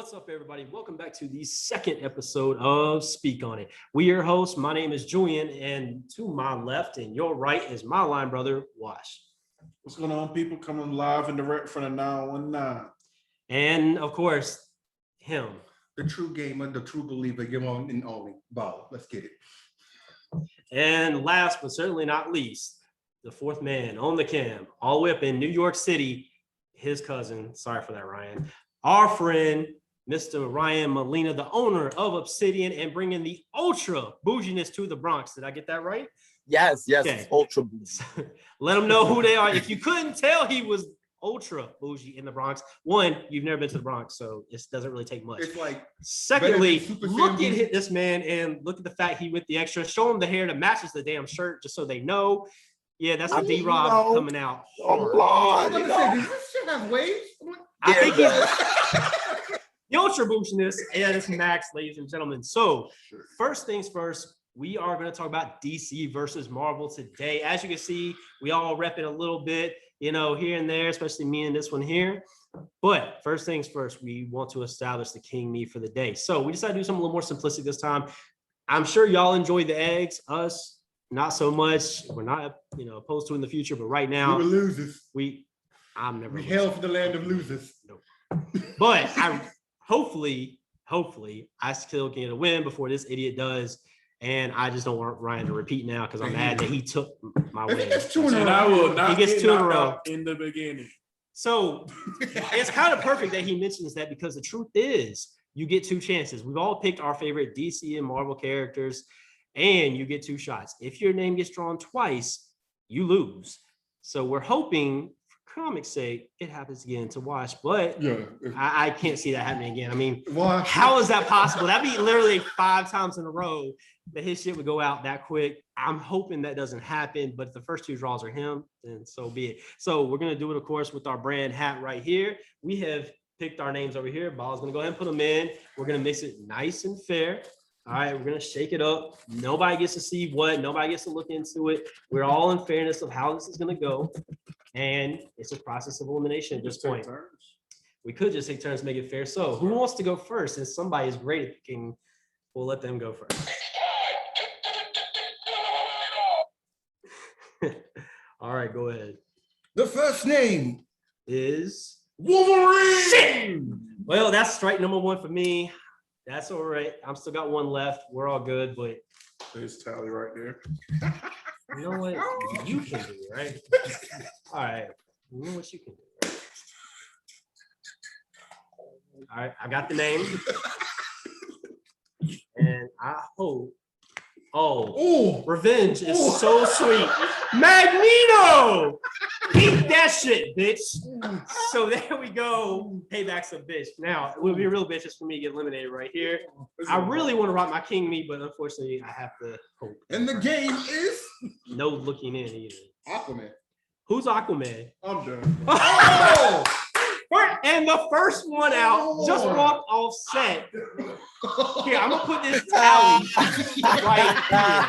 What's up, everybody? Welcome back to the second episode of Speak On It. We are your hosts. My name is Julian, and to my left and your right is my line brother, Wash. What's going on, people? Coming live and direct from the 919. And of course, him. The true gamer, the true believer, give on and only baller. Let's get it. And last but certainly not least, the fourth man on the cam, all the way up in New York City, his cousin. Sorry for that, Ryan. Our friend, Mr. Ryan Molina, the owner of Obsidian, and bringing the ultra bouginess to the Bronx. Did I get that right? Yes, Okay. it's ultra bougie. Let them know who they are. If you couldn't tell, he was ultra bougie in the Bronx. One, you've never been to the Bronx, so it doesn't really take much. It's like, Secondly, Super look Saiyan at this man and look at the fact he went the extra. Show him the hair that matches the damn shirt, just so they know. Yeah, that's a D-Rob coming out. I'm blind. does this shit have waves? I think he's the ultra bouginess, and it's Max, ladies and gentlemen. So, first things first, we are going to talk about DC versus Marvel today. As you can see, we all rep it a little bit, you know, here and there, especially me and this one here. But first things first, we want to establish the king me for the day. So we decided to do something a little more simplistic this time. I'm sure y'all enjoy the eggs. Us, not so much. We're not, you know, opposed to in the future, but right now, We were losers. I'm never. We hail for the land of losers. Nope. But I hopefully, I still can get a win before this idiot does. And I just don't want Ryan to repeat now because I'm mad that he took my win. It's 2 in a And row. I will not He gets get 2 in a knocked row. out in the beginning. So it's kind of perfect that he mentions that, because the truth is you get 2 chances. We've all picked our favorite DC and Marvel characters, and you get 2 shots. If your name gets drawn twice, you lose. So we're hoping, for comics' sake, it happens again to Wash, but Yeah. I can't see that happening again. I mean, Why? how is that possible? That'd be literally 5 times in a row that his shit would go out that quick. I'm hoping that doesn't happen, but if the first 2 draws are him, then so be it. So we're going to do it, of course, with our brand hat right here. We have picked our names over here. Ball's going to go ahead and put them in. We're going to mix it nice and fair. All right, we're going to shake it up. Nobody gets to see what. Nobody gets to look into it. We're all in fairness of how this is going to go. And it's a process of elimination at this point. We could just take turns to make it fair. So who wants to go first? Since somebody is great at picking, we'll let them go first. All right, go ahead. The first name. Is Wolverine. shit. Well, that's strike number 1 for me. That's all right. I'm still got 1 left. We're all good, but There's Tally right there. you know what? You can do, right? All right. You know what you can do, right? All right, I got the name. And I hope. Oh, revenge is so sweet. Magneto! Eat that shit, bitch. So there we go. Payback's a bitch. Now, it would be a real bitch just for me to get eliminated right here. I really want to rock my king me, but unfortunately, I have to hope. And the game is No looking in either. Aquaman. Who's Aquaman? I'm done. Oh! And the first one out just walked off set. Here, I'm gonna put this tally right here.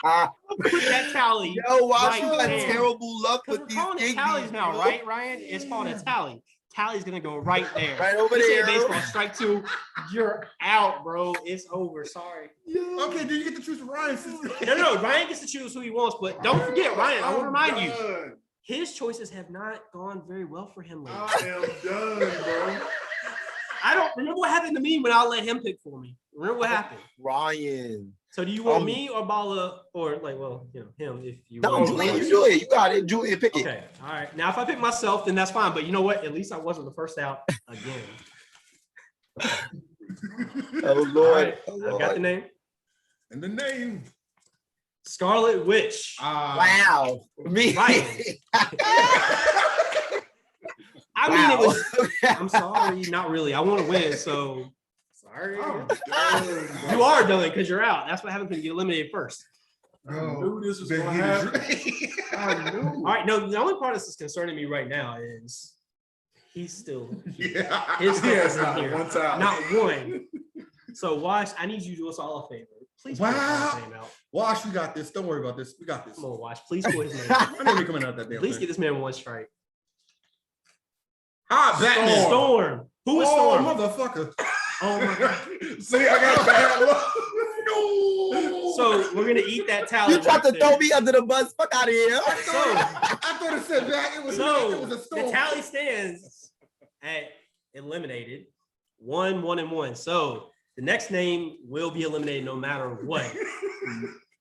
I'm gonna put that tally. Yo, why right you got there. terrible luck Because with we're these calling it big tallies beats, now, bro. right, Ryan? It's called a tally. Tally's gonna go right there. Right over We say there. baseball, strike 2. You're out, bro. It's over. Sorry. Okay, then you get to choose Ryan's sister. No. Ryan gets to choose who he wants, but don't forget, Ryan. I want to remind you, Done. his choices have not gone very well for him lately. I am done, bro. I don't remember what happened to me when I let him pick for me. Remember what happened? Ryan. So do you want me or Bala or like, well, you know, him if you No, want. Julian, you do it. You got it. Julian, pick it. Okay, all right. Now if I pick myself, then that's fine. But you know what? At least I wasn't the first out again. Oh, All Lord. right, Oh, I've got the Lord. name. And the name. Scarlet Witch. Wow. Me. Ryan. I mean, it was. I'm sorry, not really. I want to win, so sorry. I'm done, bro. You are done because you're out. That's what happens when you get eliminated first. I knew this was Big gonna hitters. happen. I knew. All right, no, the only part that's concerning me right now is he's still Yeah. his Yeah, yeah, it's not here. one time. Not one. So Wash, I need you to do us all a favor. Please pull Wow. his name out. Wash, we got this. Don't worry about this. We got this. Come on, Wash. Please pull his name out. I know we coming out that damn Please thing. get this man 1 strike. Ah, Batman. Storm. Who is Oh, Storm? motherfucker. Oh my God. See, I got bad luck. No. So we're gonna eat that tally. You tried to right throw there. me under the bus. Fuck out of here. I thought it said back. It was a So storm. the tally stands at eliminated 1, 1, and 1. So the next name will be eliminated no matter what.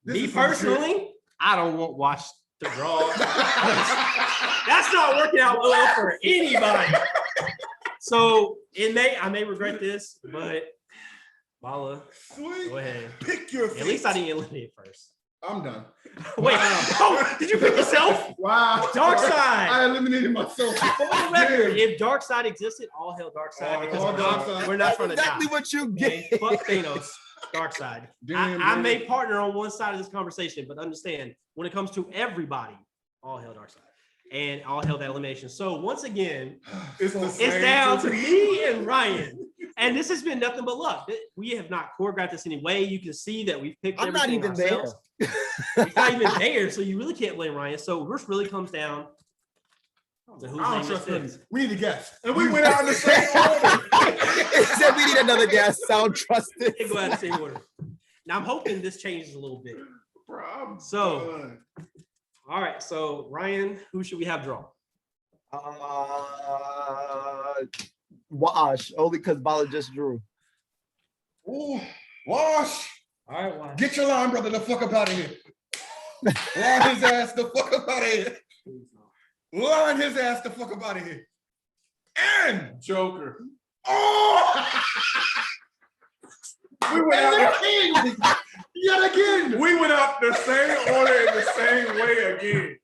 Me personally, I don't want Wash to draw. That's not working out well for anybody. So I may regret this, but Bala, Sweet. go ahead. Pick your At least I didn't eliminate first. I'm done. Wait, oh, did you pick yourself? Wow. Dark I side. eliminated myself. For the record, if Dark Side existed, all hell Dark Side. Because All Dark Side. we're not That's trying to die. exactly what you Okay, get. fuck Thanos, Dark Side. I may partner on one side of this conversation, but understand when it comes to everybody, all hell Dark Side. And all hell that elimination. So once again, It's the it's same down to thing. me and Ryan. And this has been nothing but luck. We have not choreographed this any way. You can see that we've picked I'm not everything even ourselves. It's not even there, so you really can't blame Ryan. So this really comes down to whose I don't name trust this him. is. We need to guess. And we went out in the same order. It said we need another guest. Sound trusted. They go out the same order. Now I'm hoping this changes a little bit. Bro, I'm So- done. All right, so Ryan, who should we have draw? Wash, only because Bala just drew. Ooh, Wash. All right, well, Get your line brother the fuck up out of here. Line his ass the fuck up out of here. Line his ass the fuck up out of here. And Joker. oh, We went out. yet again. We went out the same order in the same way again.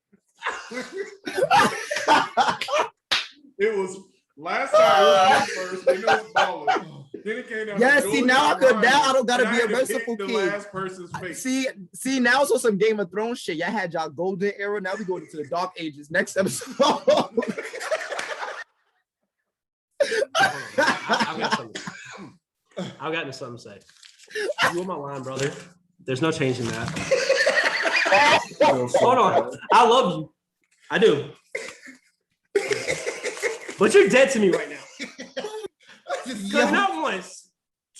It was last time it was me first, then it was Baller. Then it came down. Yeah, to see, Jordan now I and could- Ryan, now I don't gotta and be I a had to pick merciful the king. last person's face. See, now it's on some Game of Thrones shit. Y'all had y'all golden era. Now we going into the dark ages. Next episode. I've got something. I've got something to say. You were my line, brother. There's no changing that. Hold on. I love you. I do. But you're dead to me right now. Because not once,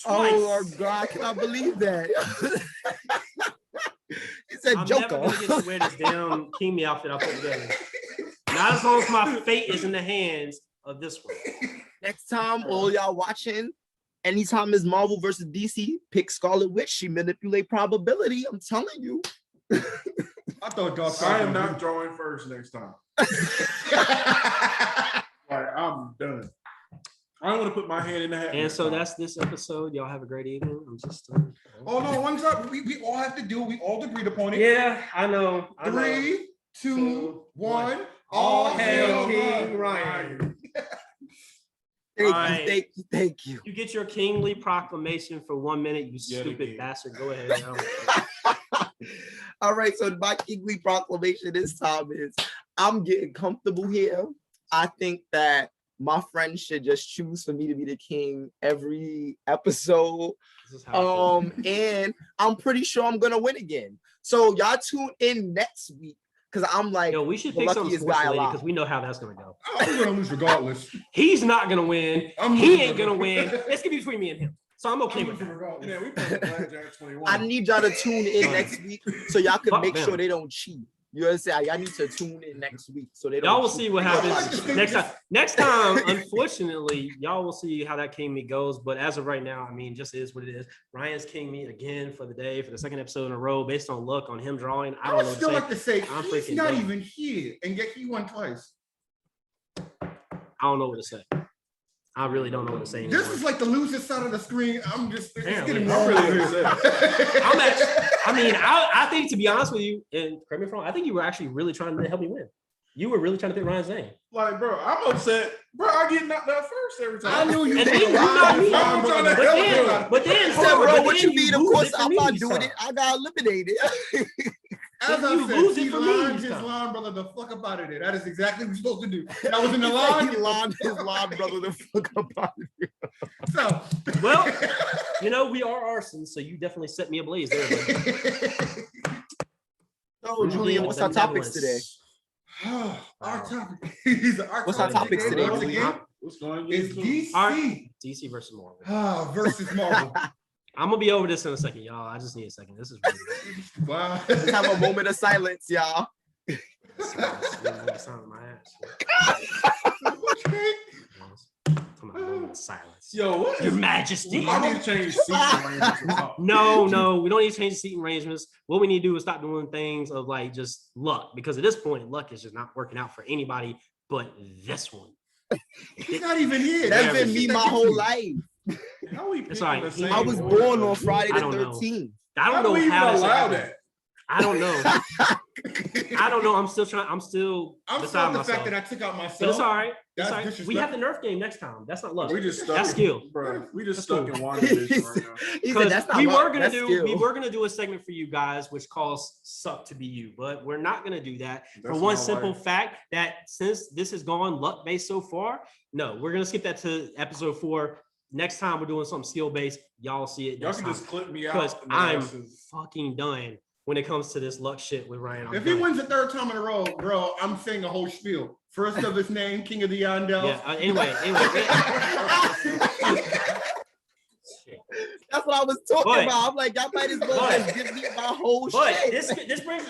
twice. Oh my god, I cannot believe that. He said I'm Joker. never gonna get to wear this damn King Me outfit I put together. Not as long as my fate is in the hands of this one. Next time, all y'all watching, anytime it's Marvel versus DC, pick Scarlet Witch. She manipulate probability. I'm telling you. I thought Dark I Side. am not drawing first next time. Like, I'm done. I don't want to put my hand in the hat. And next so time. that's this episode. Y'all have a great evening. I'm just Oh no, one time we all have to do. We all agreed upon it. yeah, I know. 3, 2, 1. All hail hail King Ryan. Ryan. Thank you. Thank you. You get your kingly proclamation for 1 minute, you Yet stupid again. bastard. Go ahead. All right, so my kingly proclamation this time is I'm getting comfortable here. I think that my friends should just choose for me to be the king every episode. This is how I feel. And I'm pretty sure I'm gonna win again. So y'all tune in next week because I'm like, Yo, we should the pick something luckiest guy sports alive. because we know how that's gonna go. I'm gonna lose regardless. He's not gonna win. I'm He losing ain't gonna regardless. win. It's gonna be between me and him. So I'm okay I'm with losing that. regardless. Yeah, we played Blackjack 21. I need y'all to tune in next week so y'all can Fuck make them. sure they don't cheat. You understand? Y'all need to tune in next week so they don't. Y'all will cheat. see what happens next time. Next time, unfortunately, y'all will see how that king meet goes. But as of right now, I mean, just is what it is. Ryan's king meet again for the day for the second episode in a row, based on luck on him drawing. I I don't would know what still to say. like to say I'm he's freaking not done. even here, and yet he won twice. I don't know what to say. I really don't know what to say anymore. This is like the loser side of the screen. I'm just it's Damn, getting man. warm I'm out really here. upset. I'm actually, I mean, I think to be honest with you, and correct me if I'm wrong, I think you were actually really trying to help me win. You were really trying to pick Ryan Zane. Like, bro, I'm upset. Bro, I get knocked out first every time. I knew you. And were then you lying. knocked me I'm out. trying to But help then- you. But then, I hold said, on, bro, but what then you mean? Of lose course, it for I'm me not this doing time. it. I got eliminated. As You I lose said, it he for me lined this his time. line brother the fuck up out of there. That is exactly what you're supposed to do. That was in the He said line. he lined his line brother the fuck up out of here. So, Well, you know, we are arson, so you definitely set me ablaze there. buddy. So, Julian, what's our topics today? our topic. Our What's our topic topics today, once Julian? again What's going on? is DC. All right. DC versus Marvel. Versus Marvel. I'm gonna be over this in a second, y'all. I just need a second. This is really Wow. Let's have a moment of silence, y'all. Silence. Yo, what Your is Majesty. I need to change seating arrangements or something. No, we don't need to change the seating arrangements. What we need to do is stop doing things of like just luck, because at this point, luck is just not working out for anybody but this one. He's not even here. That's That's been me my whole life. How we It's picking all right. the same I was order? born on Friday I the don't know. 13th. I How don't do know we even how allow that. that? I don't know. I don't know. I'm still I'm deciding sorry the myself. fact that I took out myself. But it's all right. That's It's all right. We have the Nerf game next time. That's not luck. We just stuck That's in, skill. bro. We just That's stuck cool. in WandaVision right now. He said Because that's not we luck, were gonna that's do skill. a segment for you guys, which calls "Suck to Be You," but we're not gonna do that for That's one my simple life. fact that since this has gone luck based so far, no, we're gonna skip that to episode 4. Next time we're doing something skill based. Y'all see it. Y'all next can time. just clip me Because out. I'm fucking done when it comes to this luck shit with Ryan. I'm If he done. wins the 3rd time in a row, bro, I'm saying a whole spiel. First of his name, King of the Yandel. Yeah. Anyway. That's what I was talking But- about. I'm like, y'all might as well but- just give me my whole But shit. this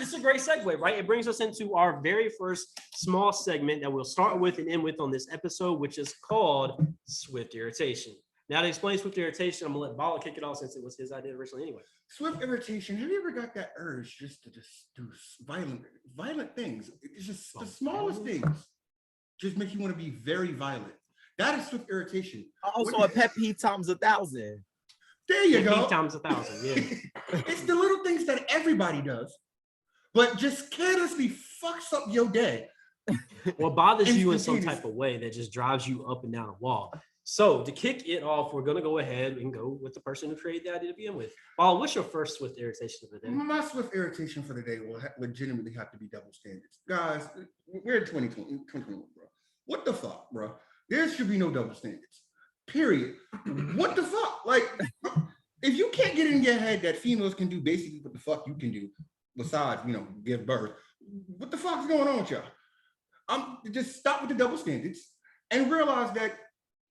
is a great segue, right? It brings us into our very first small segment that we'll start with and end with on this episode, which is called Swift Irritation. Now to explain Swift Irritation, I'm gonna let Bala kick it off since it was his idea originally anyway. Swift irritation. Have you ever got that urge just to just do violent things? It's just the smallest things just make you want to be very violent. That is swift irritation. Also a pet peeve times 1,000. There you Peak go. times 1,000, yeah. It's the little things that everybody does, but just carelessly fucks up your day. What bothers you in some Instantaneous. type of way that just drives you up and down a wall. So to kick it off, we're gonna go ahead and go with the person who created the idea to begin with. Bala, what's your first Swift Irritation of the day? My swift irritation for the day will legitimately have to be double standards. Guys, we're in 2021, bro. What the fuck, bro? There should be no double standards. Period. What the fuck? Like, if you can't get in your head that females can do basically what the fuck you can do, besides, give birth, what the fuck is going on with y'all? Just stop with the double standards and realize that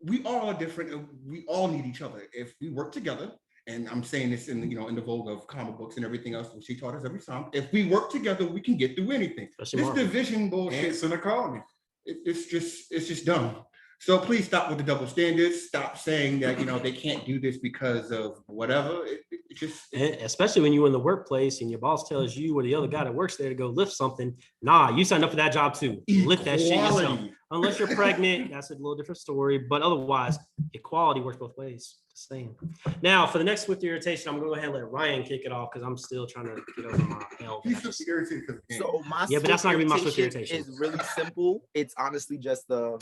we all are different and we all need each other. If we work together, and I'm saying this in the vogue of comic books and everything else, which she taught us every time. If we work together, we can get through anything. Especially This Marvel. division bullshit, Ants in the colony. it's just dumb. So please stop with the double standards. Stop saying that they can't do this because of whatever. It just And especially when you're in the workplace and your boss tells you or the other guy that works there to go lift something. Nah, you signed up for that job too. Lift that shit yourself. equality. Unless you're pregnant, that's a little different story. But otherwise, equality works both ways. Just saying. Now, for the next Swift Irritation, I'm going to go ahead and let Ryan kick it off because I'm still trying to get over my L. He's just irritated because of the game. So my Yeah, but that's not gonna be my swift swift irritation irritation. is really simple. It's honestly just a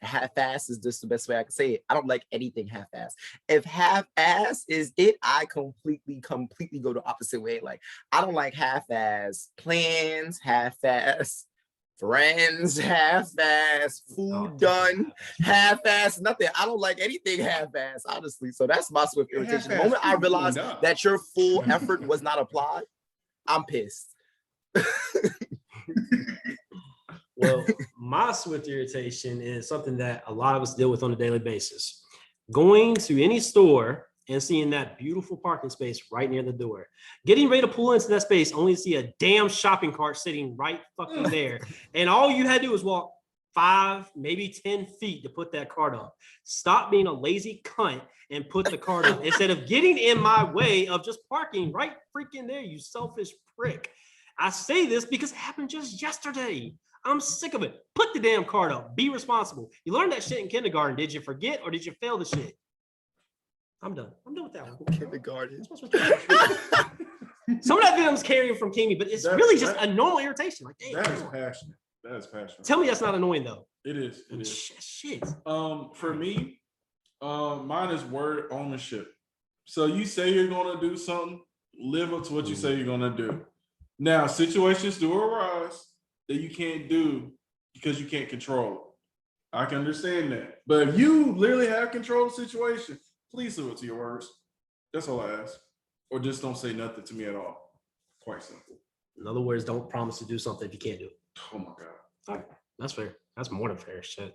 half-ass is just the best way I can say it. I don't like anything half-ass. If half-ass is it, I completely go the opposite way. Like I don't like half-ass plans, half-ass friends, half-ass food done, half-ass nothing. I don't like anything half-ass, honestly. So that's my swift irritation. The Half-ass moment I food realized done. that your full effort was not applied, I'm pissed. Well, my Swift Irritation is something that a lot of us deal with on a daily basis. Going to any store and seeing that beautiful parking space right near the door. Getting ready to pull into that space only to see a damn shopping cart sitting right fucking there. And all you had to do was walk 5, maybe 10 feet to put that cart up. Stop being a lazy cunt and put the cart up instead of getting in my way of just parking right freaking there, you selfish prick. I say this because it happened just yesterday. I'm sick of it. Put the damn cart up. Be responsible. You learned that shit in kindergarten. Did you forget or did you fail the shit? I'm done. I'm done with that one. Kindergarten. Some of that film's carrying from Kimi, but it's really just a normal irritation. Like, damn, That is passionate. That is passionate. tell me that's not annoying though. It is. It is. Shit. For me, mine is word ownership. So you say you're gonna do something, live up to what you say you're gonna do. Now, situations do arise that you can't do because you can't control it. I can understand that. But if you literally have control of the situation, please live up to your words. That's all I ask. Or just don't say nothing to me at all. Quite simple. In other words, don't promise to do something if you can't do it. Oh my God. All right. That's fair. That's more than fair shit.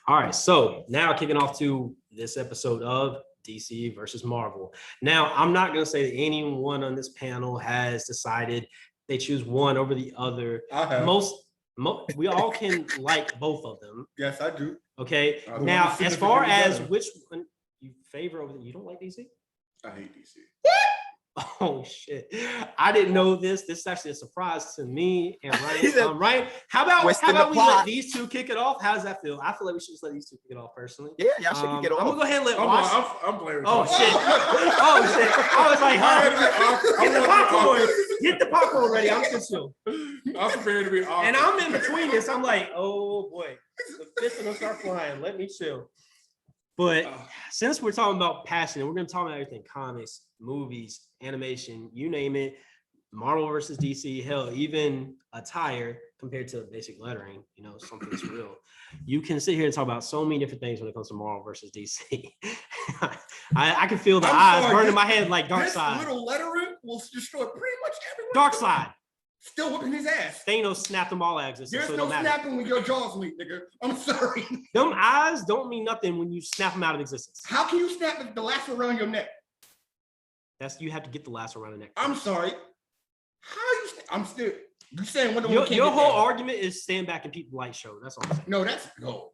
All right, so now kicking off to this episode of DC versus Marvel. Now, I'm not going to say that anyone on this panel has decided they choose one over the other. I have. We all can like both of them. Yes, I do. Okay. I don't Now, want to as far significantly as better. which one you favor over, you don't like DC? I hate DC. Oh shit! I didn't know this. This is actually a surprise to me and Ryan. Ryan, how about we let these two kick it off? How does that feel? I feel like we should just let these two kick it off personally. Yeah, y'all should kick it off. I'm gonna go ahead and let Wash. I'm blaming. Oh shit! Oh shit! I was like, get the popcorn. Get the popcorn ready. I'm just chill. I'm prepared to be awkward. And I'm in between this. I'm like, oh boy, the fists are gonna start flying. Let me chill. But since we're talking about passion, and we're gonna talk about everything: comics, movies, animation, you name it. Marvel versus DC, hell, even attire compared to basic lettering, you know, something's real. You can sit here and talk about so many different things when it comes to Marvel versus DC. I can feel the eyes burning in my head like Dark Side. Little lettering will destroy pretty much everyone. Dark Side. Still whipping his ass. Thanos snapped them all out. There's no snapping when your jaws meet, nigga. I'm sorry. Them eyes don't mean nothing when you snap them out of existence. How can you snap the lasso around your neck? You have to get the lasso around the neck. I'm sorry. How you? I'm still. You saying Wonder Your Woman can't whole get that. argument is stand back and peep the light show. That's all I'm saying. No, that's no.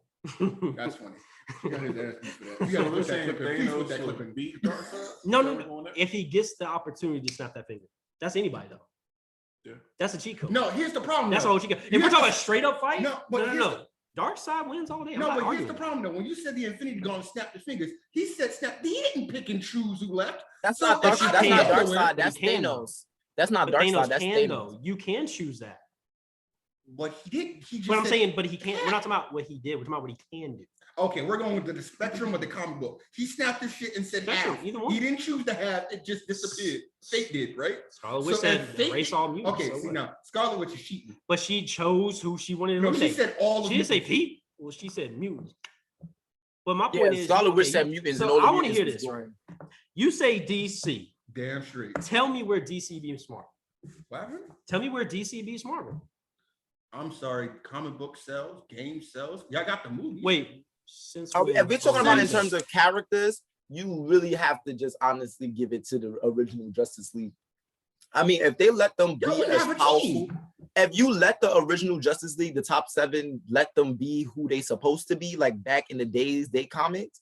That's funny. You gotta hit ass for that. You So gotta we're put that saying clip in. Please put that Thanos clip would in. beat Darkseid? No. If he gets the opportunity to snap that finger, that's anybody though. Yeah. That's a cheat code. No, here's the problem. That's though. all cheat code. If we're talking about straight up fight, No, but no. Dark Side wins all day. I'm No, not but here's arguing the that. problem though. When you said the Infinity Gauntlet snapped the fingers, he said snap. He didn't pick and choose who left. That's So not Dark if I Side. That's can't not go Dark nowhere, Side. but That's he can, Thanos. That's not But Dark Thanos Side. That's can Thanos. though. You can choose that. But he didn't. He just But I'm said- saying, but he can't. We're not talking about what he did. We're talking about what he can do. Okay, we're going with the spectrum of the comic book. He snapped his shit and said Spectrum, half. either one. He didn't choose the half. It just disappeared. Fate did, right? Scarlet Witch So said if Fate- erase all mutants. Okay, so see what? now, Scarlet Witch is cheating. But she chose who she wanted to No, she eliminate. said all of She didn't say mutants. Pete. Well, she said mutants. But my Yeah, point is, Scarlet Witch okay, said mutants, and so all the I want to hear mutants this. was Right? You say DC. Damn straight. Tell me where DC beats Marvel. What happened? Tell me where DC beats Marvel. I'm sorry, comic book sells, game sells. Y'all got the movie. Wait, since If we're talking about in Since- terms of characters, you really have to just honestly give it to the original Justice League. I mean, if they let them be Y'all wouldn't as have a powerful, team. if you let the original Justice League, the top 7, let them be who they supposed to be, like back in the days, they comics.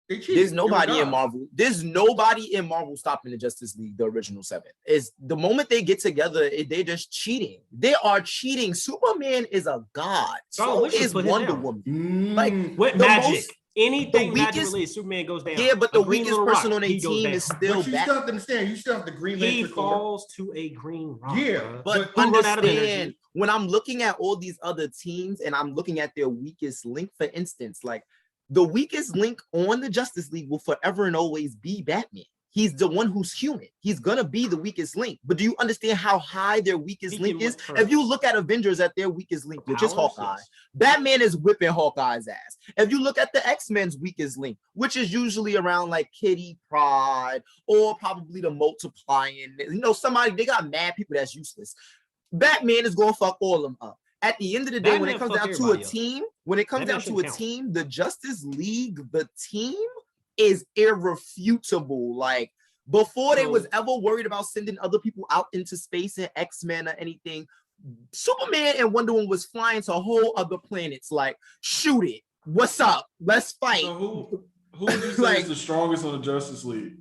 They cheated. There's They nobody were in gods. Marvel. There's nobody in Marvel stopping the Justice League, the original 7. Is the moment they get together, they're just cheating. They are cheating. Superman is a god. Scarlet So Witch should is put him Wonder down. Woman. Like, What the magic? most- Anything the magic weakest- related, Superman goes down. Yeah, but A the green weakest little person rock, on their he goes team down. is But still you still back. have to understand, you still have the Green He Lantern Corps. falls to a green rock. Yeah, bruh. But Who run out of understand, energy? when I'm looking at all these other teams and I'm looking at their weakest link, for instance, like the weakest link on the Justice League will forever and always be Batman. He's the one who's human. He's gonna be the weakest link. But do you understand how high their weakest He link can is? look If you first. look at Avengers at their weakest link, which is Powers, Hawkeye, yes. Batman is whipping Hawkeye's ass. If you look at the X-Men's weakest link, which is usually around like Kitty Pryde or probably the multiplying, somebody, they got mad people that's useless. Batman is gonna fuck all of them up. At the end of the day, when Batman it comes fuck down to a everybody up. team, when it comes Batman down to a shouldn't count. team, the Justice League, the team is irrefutable. Like before they was So- ever worried about sending other people out into space and X-Men or anything, Superman and Wonder Woman was flying to whole other planets. Like, shoot it. What's up? Let's fight. So who would you say Like- is the strongest on the Justice League?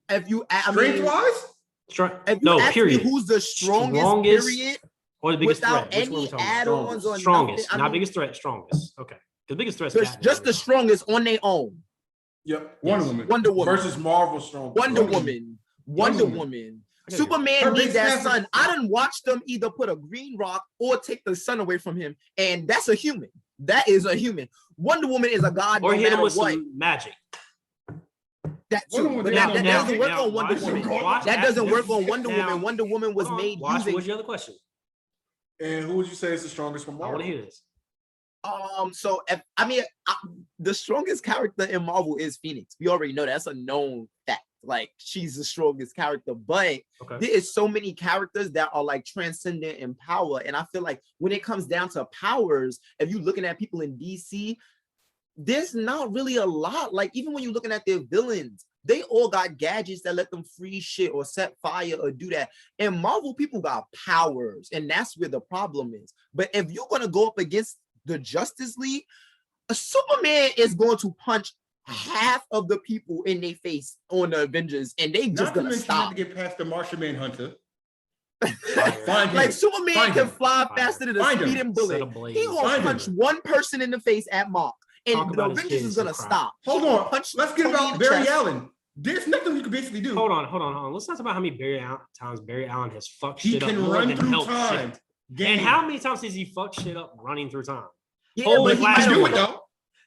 If you, I Strength mean, wise? if you No, ask period. me who's the strongest, Strongest period, Or the biggest without threat? Which one are we any talking about? add-ons or Strongest, nothing, I not mean- biggest threat, strongest. Okay. The biggest threat just the strongest on their own. Yep. Wonder Woman. Wonder Woman. Versus Marvel strong. Wonder Wonder Woman. Wonder Woman. Woman. I gotta Superman Her needs biggest that fan- sun. I didn't watch them either put a green rock or take the sun away from him. And that's a human. That is a human. Wonder Woman is a god Or no hit him matter with what. some magic. That Wonder too. Woman But doesn't that know doesn't work now, on Wonder watch- Woman. watch That doesn't after work on this. Wonder Now- Woman. Wonder Woman was Hold on, made Watch, using. what's your other question? And who would you say is the strongest from I Marvel? want to hear this. So the strongest character in Marvel is Phoenix. We already know that's a known fact. like she's the strongest character, but Okay. there is so many characters that are like transcendent in power. And I feel like when it comes down to powers, if you're looking at people in DC, there's not really a lot. Like even when you're looking at their villains, they all got gadgets that let them freeze shit or set fire or do that. And Marvel people got powers, and that's where the problem is. But if you're gonna go up against the Justice League, a Superman is going to punch half of the people in their face on the Avengers, and they just Not to gonna mention you stop. have to get past the Martian Manhunter. Like Superman Find can him. fly Find faster than a Find him. speeding Set bullet. a blaze. He gonna Find punch him. one person in the face at Mark, Talk and the about his Avengers kids is gonna and cry. stop. Hold He gonna on. punch Let's get Tony in about the Barry chest. Allen. There's nothing you can basically do. Hold on. Let's talk about how many times Barry Allen has fucked He shit up can more run than through help time. shit. Game. And how many times has he fucked shit up running through time? Yeah, Holy but he Flash might do have- it though.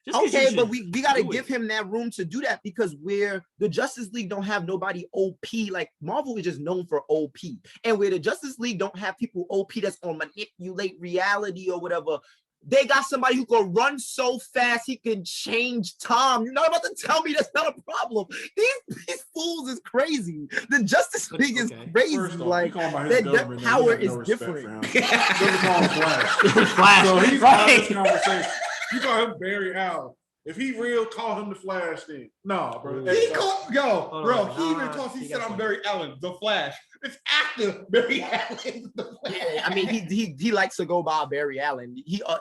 Just 'cause Okay, you but should we gotta do give it. him that room to do that, because where the Justice League don't have nobody OP, like Marvel is just known for OP, and where the Justice League don't have people OP that's gonna manipulate reality or whatever, they got somebody who can run so fast he can change time. You're not about to tell me that's not a problem. These fools is crazy. The Justice But- League is okay. crazy. First off, Like you call him by his that government name, power you have is no respect different. for him. Let me call him Flash. Flash, So he's right. out of this conversation. You call him Barry Allen. If he real, call him the Flash then. No, bro. He He Hey, called, Hold bro, on. he even Nah, calls, he he said, got I'm some. Barry Allen, the Flash. It's after Barry Allen, the Flash. Yeah, I mean, he likes to go by Barry Allen.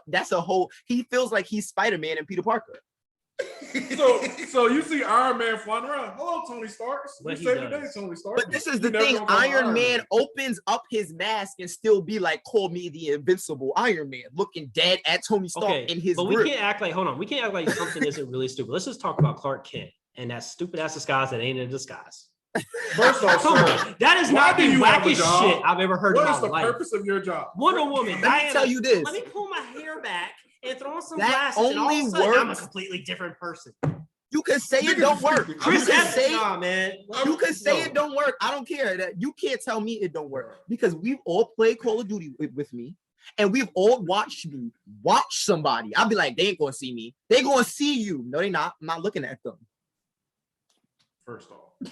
That's a whole. He feels like he's Spider-Man and Peter Parker. so you see Iron Man flying around. Hello, Tony Stark. But You he saved the does. day, Tony Stark. But this is You the never thing: gonna call him Iron Man opens up his mask and still be like, "Call me the Invincible Iron Man," looking dead at Tony Stark Okay, in his but we grip. can't act like, hold on, we can't act like something isn't really stupid. Let's just talk about Clark Kent and that stupid ass disguise that ain't a disguise. First off, Come sir, on, that is why not do the you have a wackest job? shit I've ever heard what in is my the life. purpose of your job? Wonder Woman, Let Diana, me tell you this: let me pull my hair back and throw on some That glasses, and all of a only sudden I'm a works- completely different person. you can say it Niggas don't is work. stupid. Chris you can Evans, say nah, man. you can say No. it don't work. I don't care. That you can't tell me it don't work, because we've all played Call of Duty with me, and we've all watched me watch somebody. I'll be like, they ain't gonna see me. They gonna see you. No, they not. I'm not looking at them. First off,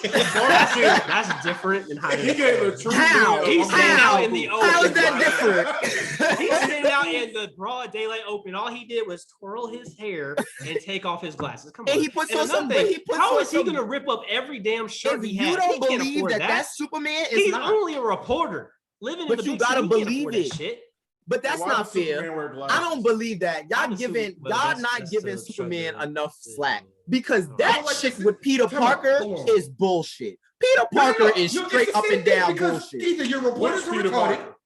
That's different than how he gave a true How? deal. He's I'm standing going out to in the Google. open. How is that different? He's standing out in the broad daylight open. All he did was twirl his hair and take off his glasses. Come on. And he puts on another some. thing, He puts how on is he some- gonna rip up every damn shirt If he you has? don't He can't believe afford that that's Superman, is He's not. only a reporter living But in the you big gotta city. He can't believe afford that it. shit. But that's Why not does fair. Superman wear glasses? I don't believe that. Y'all I'm giving but y'all that's- not that's giving to show Superman the- enough the- slack, because I that don't like shit this. with Peter Time out. Parker Hold on. is bullshit. Peter No, Parker no, is no, straight it's the up same and thing down because bullshit. Either your reporters What's are Peter retarded. Parker?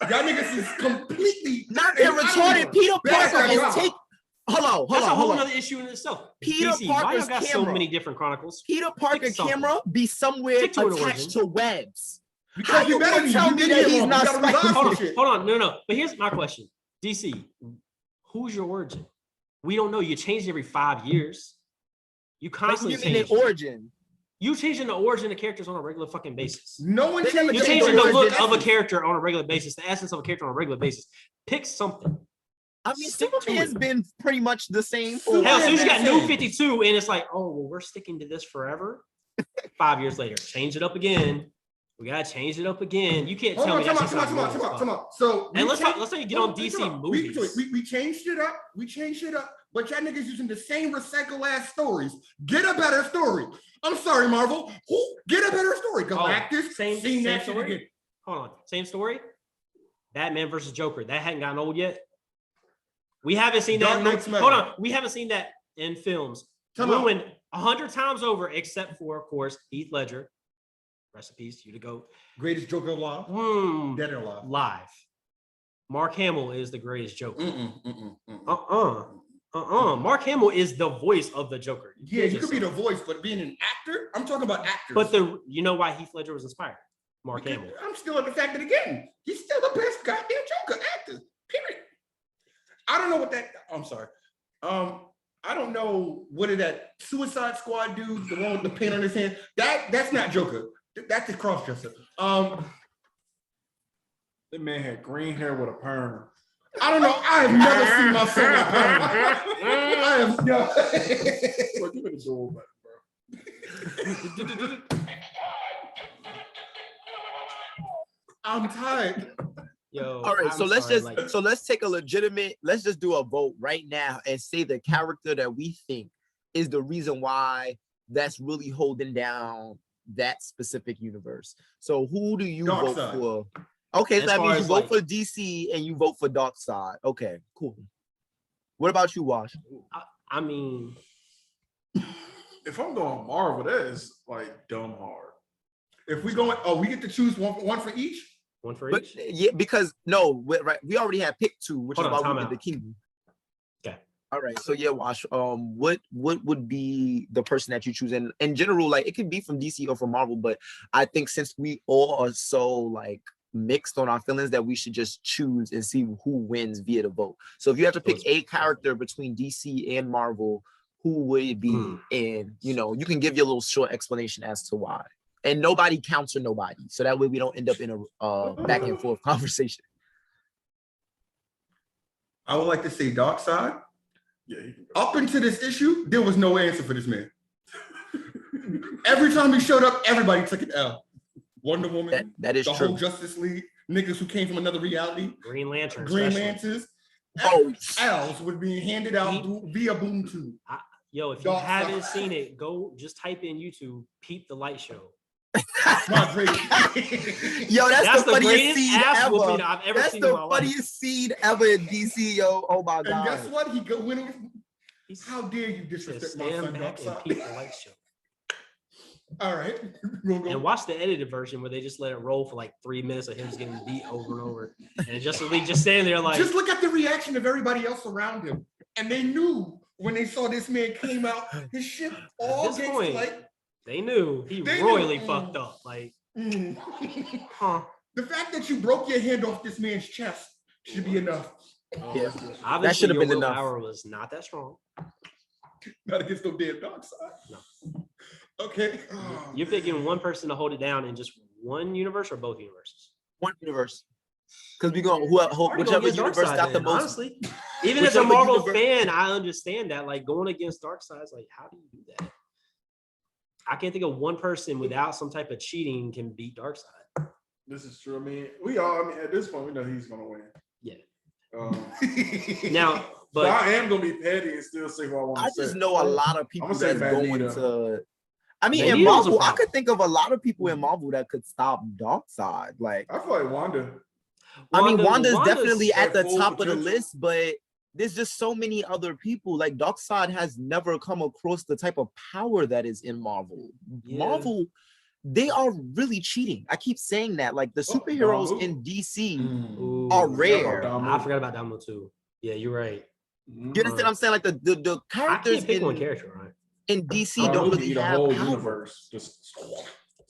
Y'all niggas is completely Not they're and I don't retarded. know. Peter That's Parker our is job. take. Hold That's a on, whole hold on. other issue in itself. Peter DC, why y'all Parker's got so camera. many different chronicles? Peter Parker Stick something. camera be somewhere Stick to an attached origin. to webs. Because How you better gonna than tell you me did that hear he's wrong. not You gotta Spider-Man? revive Hold some on, shit. hold on. No. But here's my question. DC, who's your origin? We don't know. You change it every 5 years. You But constantly you mean change. an origin? You changing the origin of characters on a regular fucking basis. No one They changed never You're changed changing the origin look of a essence. character on a regular basis, the essence of a character on a regular basis. Pick something. I mean, Stick to Superman's it. been pretty much the same for. Superman- Hell, as soon as you got that's New it. 52, and it's like, oh, well, we're sticking to this forever. 5 years later, change it up again. We gotta change it up again. You can't Hold tell on, me come that's on, just come on, not come on, normal come on, come stuff. on. So And we let's say you get on DC movies. We changed it up. We changed it up. But y'all niggas using the same recycle ass stories. Get a better story. I'm sorry, Marvel. Get a better story. Galactus. same seen that shit story? again. Hold on, same story. Batman versus Joker. That hadn't gotten old yet. We haven't seen Dark that. Knight's Metal. Hold on, we haven't seen that in films. Come on. Ruined 100 times over, except for, of course, Heath Ledger. Rest in peace, you to go. Greatest Joker alive. Hmm. Dead or alive. Live. Mark Hamill is the greatest Joker. Mm-mm. Mark Hamill is the voice of the Joker. Yeah, can't you just could be say- the voice, but being an actor, I'm talking about actors. But you know why Heath Ledger was inspired? Mark Hamill. I'm still at the fact that again, he's still the best goddamn Joker actor. Period. I don't know what that. I'm sorry. I don't know what did that Suicide Squad dude, the one with the paint on his hand. That's not Joker. That's the crossdresser. That man had green hair with a perm. I don't know. I have never seen myself with perm. I have no. Bro, give me the door button, bro. I'm tired. Yo, All right, I'm so let's sorry, just like, so let's take a legitimate, let's just do a vote right now and say the character that we think is the reason why that's really holding down that specific universe. So who do you vote Darkseid. for? Okay, so As that far means you as, vote like- for DC and you vote for Darkseid. Okay, cool. What about you, Wash? I mean, If I'm going Marvel, that is like dumb hard. If we going, we get to choose one for each. one for But each. yeah, because no, right, we already have pick two, which Hold is on, why we time did the out. kingdom. Okay. All right. So yeah, Wash. What would be the person that you choose? And in general, like it could be from DC or from Marvel, but I think since we all are so like mixed on our feelings that we should just choose and see who wins via the vote. So if you have to pick a character between DC and Marvel, who would it be? And you know, you can give your little short explanation as to why. And nobody counts or nobody. So that way we don't end up in a back and forth conversation. I would like to say Darkseid. Yeah, you can go. Up until this issue, there was no answer for this man. Every time he showed up, everybody took an L. Wonder Woman, That is the true. whole Justice League, niggas who came from another reality, Green Lantern. Green especially. Lanterns, Oh, L's was being handed out via Boom Tube. Yo, if you Dark haven't side. seen it, go just type in YouTube, Peep the Light Show. My great. yo, that's the funniest greatest scene ass ever. whooping I've ever That's seen in the my life. funniest scene ever in DC, yo. Oh my And god. guess what? He go win. He's- How dare you he said, disrespect my stand son, back and Darkseid? Peep the Light Show. All right. We'll go. And watch the edited version where they just let it roll for like 3 minutes of him just getting beat over and over. And Justice League just standing there like, Just look at the reaction of everybody else around him. And they knew when they saw this man came out, his shit all this gets point, like, they knew he They knew, royally fucked up. Like, mm. huh. The fact that you broke your hand off this man's chest should be enough. Yeah. Obviously, should have your been enough. willpower was not that strong. Not against no damn Darkseid. No. Okay. You're picking one person to hold it down in just one universe or both universes? One universe. Because we go whichever universe got the most. Honestly, even as a whichever Marvel universe- fan, I understand that. Like going against Darkseid, like how do you do that? I can't think of one person without some type of cheating can beat Darkseid. This is true. I mean, at this point, we know he's gonna win. Yeah. Now, Now, but but I am gonna be petty and still say what I want to I say. just know a lot of people I'ma say that's going Magneto. to. I mean, in Magneto's a Marvel, I problem. could think of a lot of people in Marvel that could stop Darkseid. Like, I feel like Wanda. I mean, Wanda's definitely at at the full top of the potential. list, but there's just so many other people. Like Darkseid has never come across the type of power that is in Marvel. Yeah. Marvel, they are really cheating. I keep saying that. Like the superheroes Damu. in DC Ooh, are Forgot rare. about Damu. I forgot about Damu too. Yeah, you're right. You understand what I'm saying? Like the I characters can't pick one in, character, right? in DC Damu don't could really eat a have whole power. universe. Just swallow.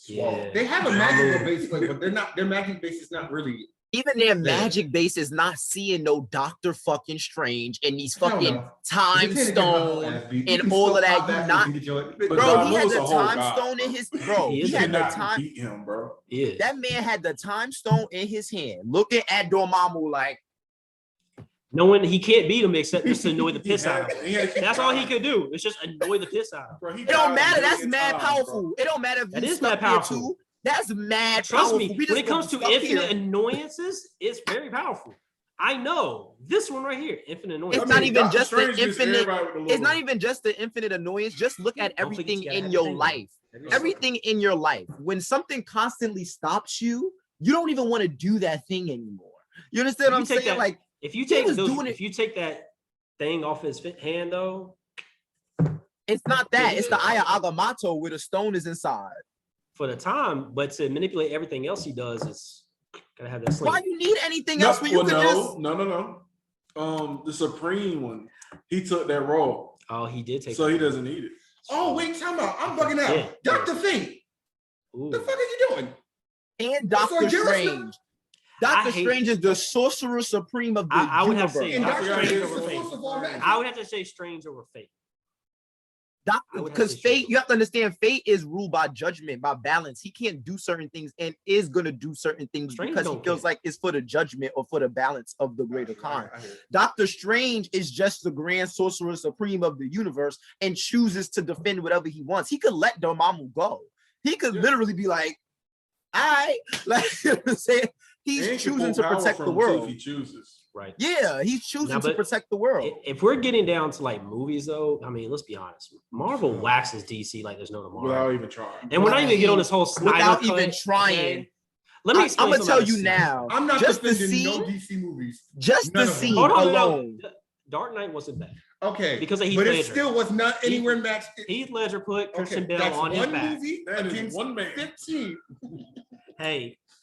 Yeah. They have a magical base, but they're not. Their magic base is not really. Even their magic base is not seeing no Doctor fucking Strange and these Hell fucking no. time You can't get my whole stone ass beat. and You can all still of that. pop You back not, and beat your- But bro. Damu He had is the a whole time god, stone in bro. his bro. He He is You had the cannot time. beat him, bro. Yeah. That man had the time stone in his hand, looking at Dormammu like, No one, he can't beat him except just to annoy the piss out of him. He had to keep That's all he dying. could do. It's just annoy the piss out of him. Bro, he it don't died matter. a That's million mad times, powerful. bro. It don't matter if That you is stuck mad here powerful. too. That's mad Trust powerful. me, We when just it comes to stuck infinite here. annoyances, it's very powerful. I know this one right here, infinite annoyance. It's not even Doctor just the Strange gets infinite. everybody with the It's little- not even just the infinite annoyance. Just look at Don't forget everything you gotta in have your the thing on. life. Everything in your life. When something constantly stops you, you don't even want to do that thing anymore. You understand what I'm You take saying? that- Like, If you take was those, doing it- if you take that thing off his hand though, it's not that. It's the Eye of Agamotto where the stone is inside. for the time, but to manipulate everything else he does, it's gotta have that Why sling. you need anything No, else when you well, could just? no. The Supreme one, he took that role, Oh, he did take. so that. he doesn't need it. Oh wait, time out. I'm bugging out. Yeah. Dr. Fate. Ooh. The fuck are you doing? And So Doctor you're listening- Strange. Doctor I hate- Strange is the sorcerer supreme of the I would have to universe. say And Doctor Doctor Strange Strange over is the Fate. source of all magic. I would have to say Strange over Fate. Because fate, you have to understand, fate is ruled by judgment, by balance. He can't do certain things and is gonna do certain things Strange because he don't feels care. like it's for the judgment or for the balance of the greater kind. I hear it. Doctor Strange is just the grand sorcerer supreme of the universe and chooses to defend whatever he wants. He could let Dormammu go. He could literally be like, all right, like, you know what I'm saying? He's And can choosing pull to power protect from the him, too, world. if he chooses. Right. Yeah, he's choosing Now, to but protect the world. If we're getting down to like movies, though, I mean, let's be honest. Marvel waxes DC like there's no tomorrow. Without even trying. And we're not even getting on this whole Snyder Without cut, even trying. okay? Let me explain. I'm gonna tell something you about this. now. I'm not just the defending scene, no DC movies. just None the of them. scene Hold on, alone. no. Dark Knight wasn't bad. Okay, Because of Heath but it Ledger. still was not anywhere matched. Heath Ledger put Christian Okay, Bale that's on his one back. movie That is against one man. 15.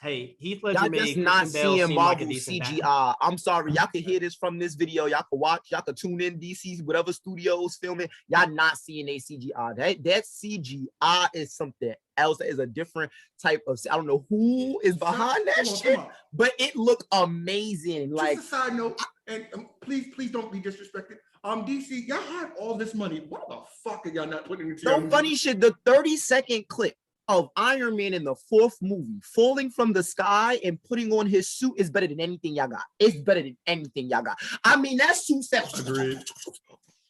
Hey, Heath Ledger Y'all made just not Christian Bale seeing seem like a Marvel decent CGI. Batman. I'm sorry, y'all can hear this from this video. Y'all can watch. Y'all can tune in DC, whatever studios filming. Y'all not seeing a CGI. That CGI is something else. That is a different type of. I don't know who is behind that shit, but it looked amazing. Like, just a side note, and please don't be disrespected. DC, y'all have all this money. What the fuck are y'all not putting into your no movie? funny shit. The 30-second clip of Iron Man in the 4th movie falling from the sky and putting on his suit is better than anything y'all got. It's better than anything y'all got. I mean, that suit said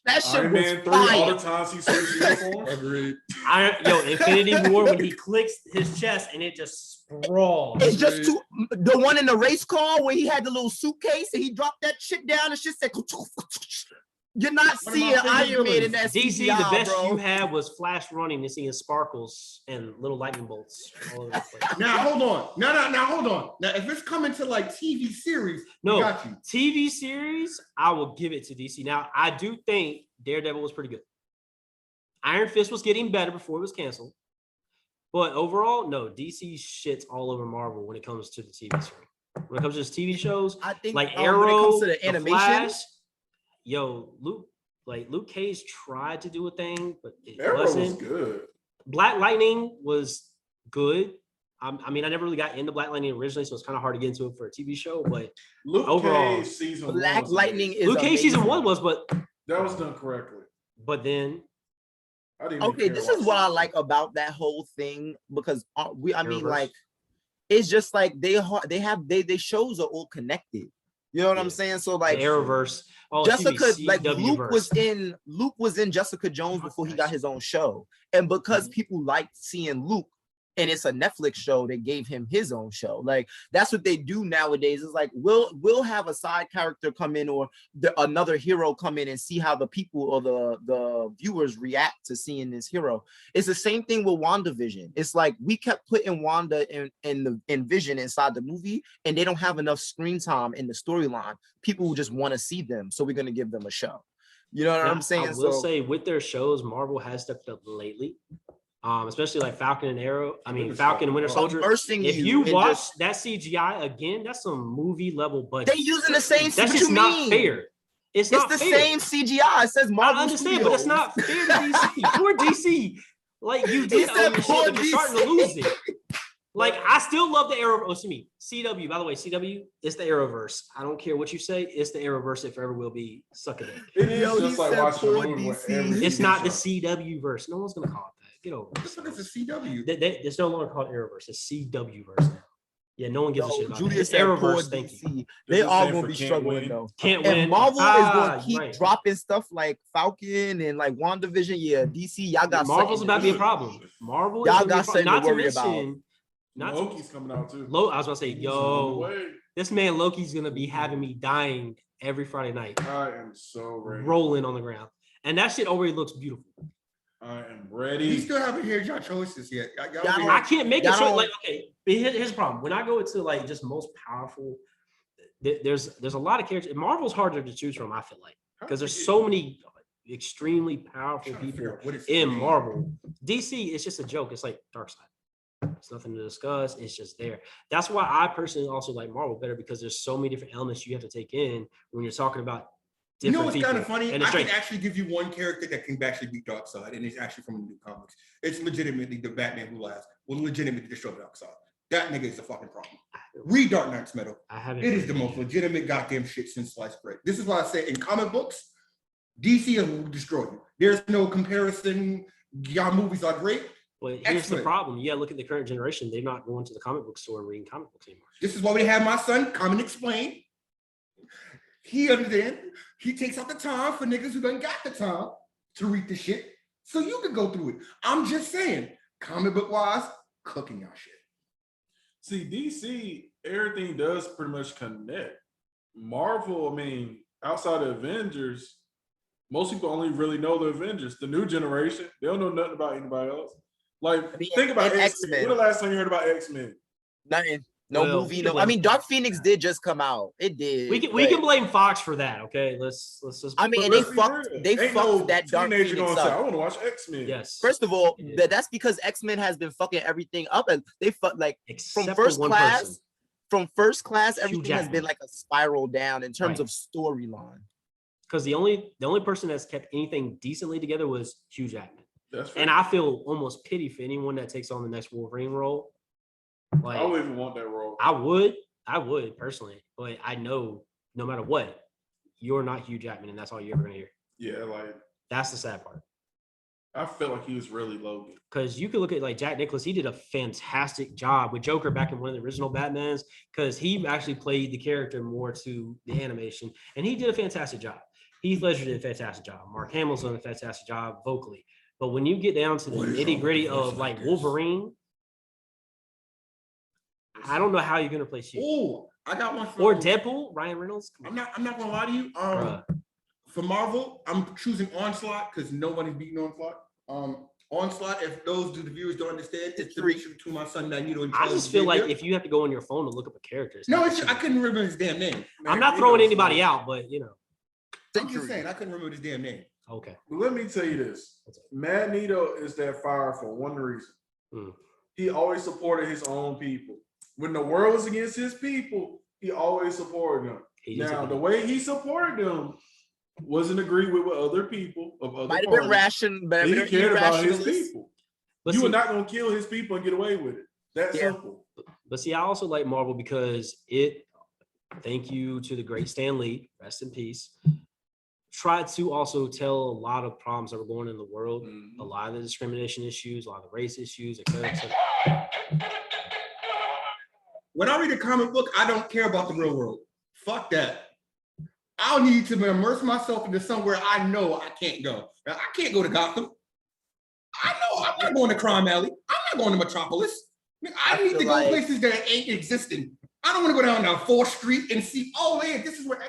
that shit Iron was Man 3, fire. all the times he switched uniforms. Agreed. Infinity War when he clicks his chest and it just sprawls. It's just the one in the race car where he had the little suitcase and he dropped that shit down and shit said. You're not One of my seeing favorite Iron Man in villains. that DC, CGI, the best bro. you had was Flash running and seeing sparkles and little lightning bolts all over the place. Now hold on. Now hold on. Now if it's coming to like TV series, we No, got you. TV series, I will give it to DC. Now, I do think Daredevil was pretty good. Iron Fist was getting better before it was canceled. But overall, no, DC shits all over Marvel when it comes to the TV series. When it comes to just TV shows, I think like when Arrow, it comes to the The animation, Flash, Luke Cage tried to do a thing, but it Arrow was wasn't. good. Black Lightning was good. I mean, I never really got into Black Lightning originally, so it's kind of hard to get into it for a TV show. But Luke overall, Cage season 1 Black was Lightning amazing. is Luke Cage amazing. season 1 was, but That was done correctly. then I didn't okay, even this care is what I about like about that whole thing because I mean, Arrowverse. like, it's just like they shows are all connected. You know what I'm Yeah. saying? So like like Arrowverse. Oh, Jessica, like CW Luke was in Jessica Jones before he got his own show, and because people liked seeing Luke, and it's a Netflix show, they gave him his own show. Like that's what they do nowadays. It's like we'll have a side character come in or another hero come in and see how the people or the viewers react to seeing this hero. It's the same thing with WandaVision. It's like we kept putting Wanda in Vision inside the movie, and they don't have enough screen time in the storyline. People will just want to see them, so we're gonna give them a show. You know what I'm saying? I will say with their shows, Marvel has stepped up lately. Especially like Falcon and Arrow. I mean, Falcon and Winter Soldier. If you watch that CGI again, that's some movie level budget. They using the same. That's just not fair. It's not the fair. same CGI. It says Marvel. I understand, Studios. but it's not fair to DC. Poor DC. Like you did own your shit, but you're starting to lose it. Like I still love the Arrow. Oh, excuse me, CW. By the way, CW is the Arrowverse. I don't care what you say. It's the Arrowverse. If ever will be, suck a dick. it. It is just like watching a movie with every It's not the show. CW verse. No one's gonna call it that. Get over it. This one is a CW. It's no longer called Arrowverse. It's CW verse now. Yeah, no one gives a shit about Julius it. It's said poor Arrowverse. Thank you. DC. They Does it all stand gonna for be can't struggling win? though. Can't And win. Marvel is gonna keep Right. dropping stuff like Falcon and like WandaVision. Yeah, DC, y'all got Marvel's something about to be a do. problem. Marvel Y'all is gonna be a got problem. something to worry about. Loki's coming out too. I was gonna say, He's on the yo, way. this man Loki's gonna be having me dying every Friday night, I am so ready. rolling on the ground, and that shit already looks beautiful. I am We ready. still haven't heard y'all choices yet. I can't make it. y'all So, don't- like, okay, but here's the problem. When I go into like just most powerful, there's a lot of characters. Marvel's harder to choose from. I feel like because there's so many extremely powerful people in Marvel. DC, it's just a joke. It's like Darkseid. It's nothing to discuss. It's just there. That's why I personally also like Marvel better because there's so many different elements you have to take in when you're talking about You know different what's people. kind of funny? And I it's can straight. actually give you one character that can actually beat Darkseid, and it's actually from the new comics. It's legitimately the Batman Who Laughs will legitimately destroy Darkseid. That nigga is a fucking problem. Read Dark Knight's Metal. I haven't. It is the most legitimate goddamn shit since sliced bread. This is why I say in comic books, DC will destroy you. There's no comparison. Y'all movies are great. But here's the X-Men. problem. You gotta look at the current generation. They're not going to the comic book store and reading comic books anymore. This is why we have my son come and explain. He understands. He takes out the time for niggas who done got the time to read the shit, so you can go through it. I'm just saying, comic book wise, cooking y'all shit. See, DC, everything does pretty much connect. Marvel, I mean, outside of Avengers, most people only really know the Avengers. The new generation, they don't know nothing about anybody else. Like, I mean, think about and X-Men. X-Men. When the last time you heard about X-Men? Nothing. No Well, movie. we No. can I mean, blame Dark Fox. Phoenix did just come out. It did. We but- can blame Fox for that. Okay, let's just. I mean, But and they let's be fucked. real. They Ain't fucked no that Dark teenager Phoenix gonna say, I up. want to watch X-Men. Yes. First of all, Yeah. that's because X-Men has been fucking everything up, and they fuck like Except from for first one class. person. From first class, Hugh everything has been Jackman. like a spiral down in terms Right. of storyline. Because the only person that's kept anything decently together was Hugh Jackman. That's And right. I feel almost pity for anyone that takes on the next Wolverine role. Like I wouldn't even want that role. I would personally, but I know no matter what, you're not Hugh Jackman, and that's all you're ever gonna hear. Yeah, like, That's the sad part. I felt like he was really Logan. Because you could look at like Jack Nicklaus, he did a fantastic job with Joker back in one of the original Batmans, because he actually played the character more to the animation, and he did a fantastic job. Heath Ledger did a fantastic job. Mark Hamill's done a fantastic job vocally. But when you get down to the What is wrong nitty with gritty the voice of like like this? Wolverine, I don't know how you're gonna play Hugh. Oh, I got one for Or Deadpool, Ryan Reynolds. Come on, I'm not gonna lie to you. bruh. For Marvel, I'm choosing Onslaught because nobody's beating Onslaught. Onslaught, if those do the viewers don't understand, it's the ratio between my son Magneto and I Charles just feel like Xavier. if you have to go on your phone to look up a character, it's No, not it's the I same. couldn't remember his damn name. I'm not throwing anybody out, but you know, I'm just saying I couldn't remember his damn name. okay. But let me tell you this. Magneto is that fire for one reason. Mm. He always supported his own people. When the world was against his people, he always supported them. He just- Now, the way he supported them wasn't agreed with other people of other Might have been parties. ration, but He cared about his irrationalist. people. But You see, were not going to kill his people and get away with it. That Yeah. simple. but see, I also like Marvel because it, thank you to the great Stan Lee, rest in peace, tried to also tell a lot of problems that were going in the world, Mhm. a lot of the discrimination issues, a lot of the race issues, et cetera, et cetera. When I read a comic book, I don't care about the real world. Fuck that. I'll need to immerse myself into somewhere I know I can't go. Now, I can't go to Gotham. I know I'm not going to Crime Alley. I'm not going to Metropolis. I need feel to go like- places that ain't existing. I don't want to go down 4th Street and see, oh man, this is where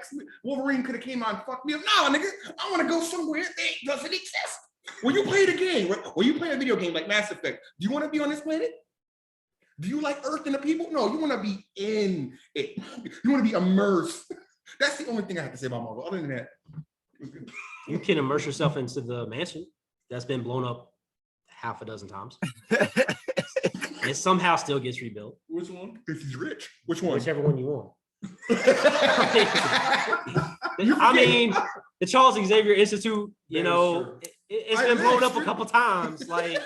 Wolverine could have came out and fucked me up. Nah, nigga, I want to go somewhere that doesn't exist. When you play the game, when you play a video game like Mass Effect, do you want to be on this planet? Do you like Earth and the people? No, you want to be in it. You want to be immersed. That's the only thing I have to say about Marvel. Other than that, You can immerse yourself into the mansion that's been blown up half a dozen times. It somehow still gets rebuilt, Which one? if he's rich, which one? whichever one you want. You I mean, the Charles Xavier Institute, you That is know, true. it's I been agree, blown it's up a true. couple times. Like,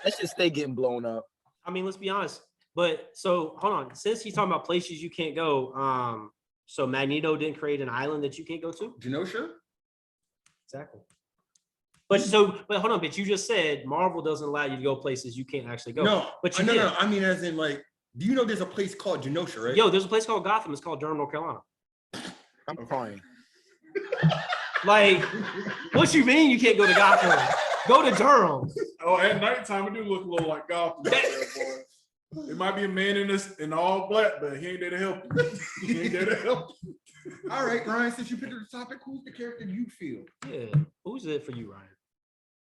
That should stay getting blown up. I mean, let's be honest. But so hold on, since he's talking about places you can't go, so Magneto didn't create an island that you can't go to? Genosha? Exactly. But hold on, but you just said Marvel doesn't allow you to go places you can't actually go. No, But you no, did. no. I mean, as in, like, do you know there's a place called Genosha, right? Yo, there's a place called Gotham. It's called Durham, North Carolina. I'm crying. Like, what you mean you can't go to Gotham? Go to Durham. Oh, at nighttime, it do look a little like Gotham out there, boy. It might be a man in all black, but he ain't there to help you. He ain't there to help you. All right, Ryan, since you picked the topic, who's the character you feel? Yeah. Who's it for you, Ryan?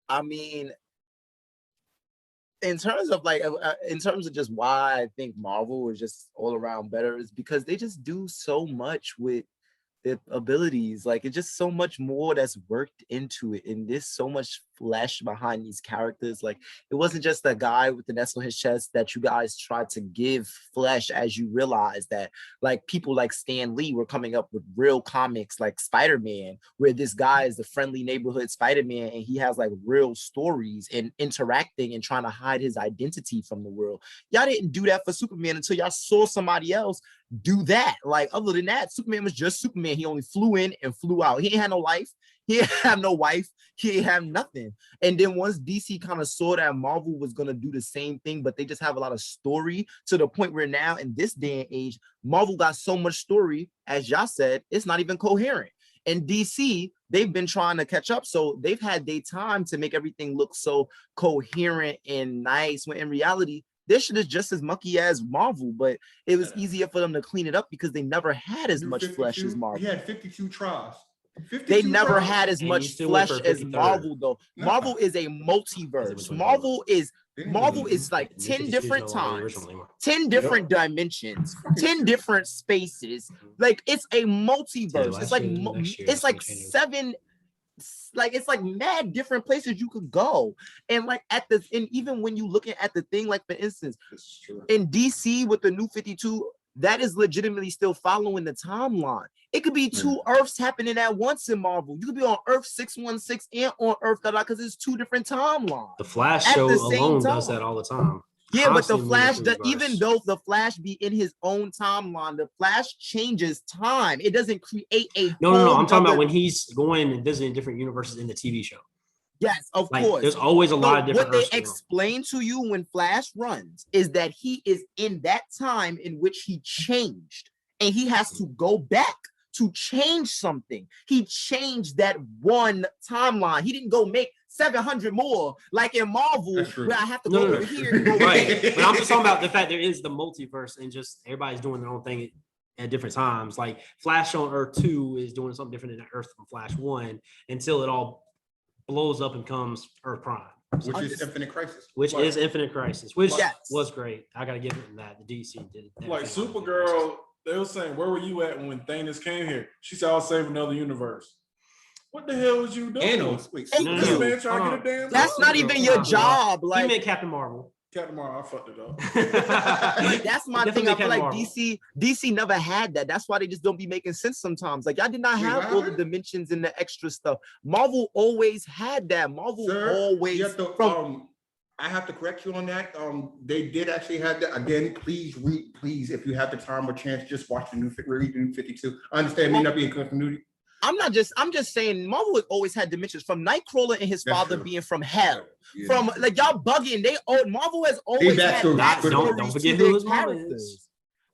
I mean, in terms of just why I think Marvel is just all around better is because they just do so much with their abilities. Like, it's just so much more that's worked into it, and there's so much flesh behind these characters. Like, it wasn't just a guy with an S on his chest that you guys tried to give flesh, as you realize that like people like Stan Lee were coming up with real comics like Spider-Man, where this guy is the friendly neighborhood Spider-Man and he has like real stories and interacting and trying to hide his identity from the world. Y'all didn't do that for Superman until y'all saw somebody else do that. Like, other than that, Superman was just Superman. He only flew in and flew out. He ain't had no life. He didn't have no wife. He didn't have nothing. And then once DC kind of saw that Marvel was gonna do the same thing, but they just have a lot of story to the point where now in this day and age, Marvel got so much story, as y'all said, it's not even coherent. And DC, they've been trying to catch up, so they've had their time to make everything look so coherent and nice. When in reality, this shit is just as mucky as Marvel, but it was easier for them to clean it up because they never had as New much flesh 52, as Marvel. He had 52 tries. 52 They never tries. had as And much you still went flesh for as 53rd. Marvel, though. No. Marvel is a multiverse. Marvel is like 10 different times, 10 different dimensions, 10 different spaces. Like it's a multiverse. It's like it's like it's like mad different places you could go. And like and even when you looking at the thing, like for instance, in DC with the new 52, that is legitimately still following the timeline. It could be two Earths happening at once in Marvel. You could be on Earth 616 and on Earth because it's two different timelines. The Flash At show the same alone does time. that all the time. Yeah, but the Constantly Flash, moving through the even verse. though the Flash be in his own timeline, the Flash changes time. It doesn't create a No. whole I'm talking about nother- when he's going and visiting different universes in the TV show. Yes, of Like, course. there's always a lot of different What they Earths going on. explain to you when Flash runs is that he is in that time in which he changed, and he has to go back to change something. He changed that one timeline. He didn't go make 700 more like in Marvel, where I have to go over here and go Right. back. But I'm just talking about the fact there is the multiverse and just everybody's doing their own thing at different times. Like Flash on Earth 2 is doing something different than Earth from Flash 1 until it all blows up and comes Earth Prime. Which is Infinite Crisis. Which is Infinite Crisis, which Yes. was great. I gotta give it that. The DC did it. Like Supergirl, they were saying, where were you at when Thanos came here? She said, I'll save another universe. What the hell was you doing? Thanos. Wait, Thank No, This no, man trying to hold get a damn That's not even your job. Like He meant Captain Marvel. Captain Marvel, I fucked it up. that's my thing. I feel like DC never had that. That's why they just don't be making sense sometimes. Like y'all did not have all the dimensions and the extra stuff. Marvel always had that. Marvel always I have to correct you on that. They did actually have that. Again, please, if you have the time or chance, just watch the new 52. I understand me not being continuity. I'm just saying Marvel has always had dimensions from Nightcrawler and his father being from hell. Yeah. From like y'all bugging, Marvel has always had backstories don't to forget their who his mom characters. is.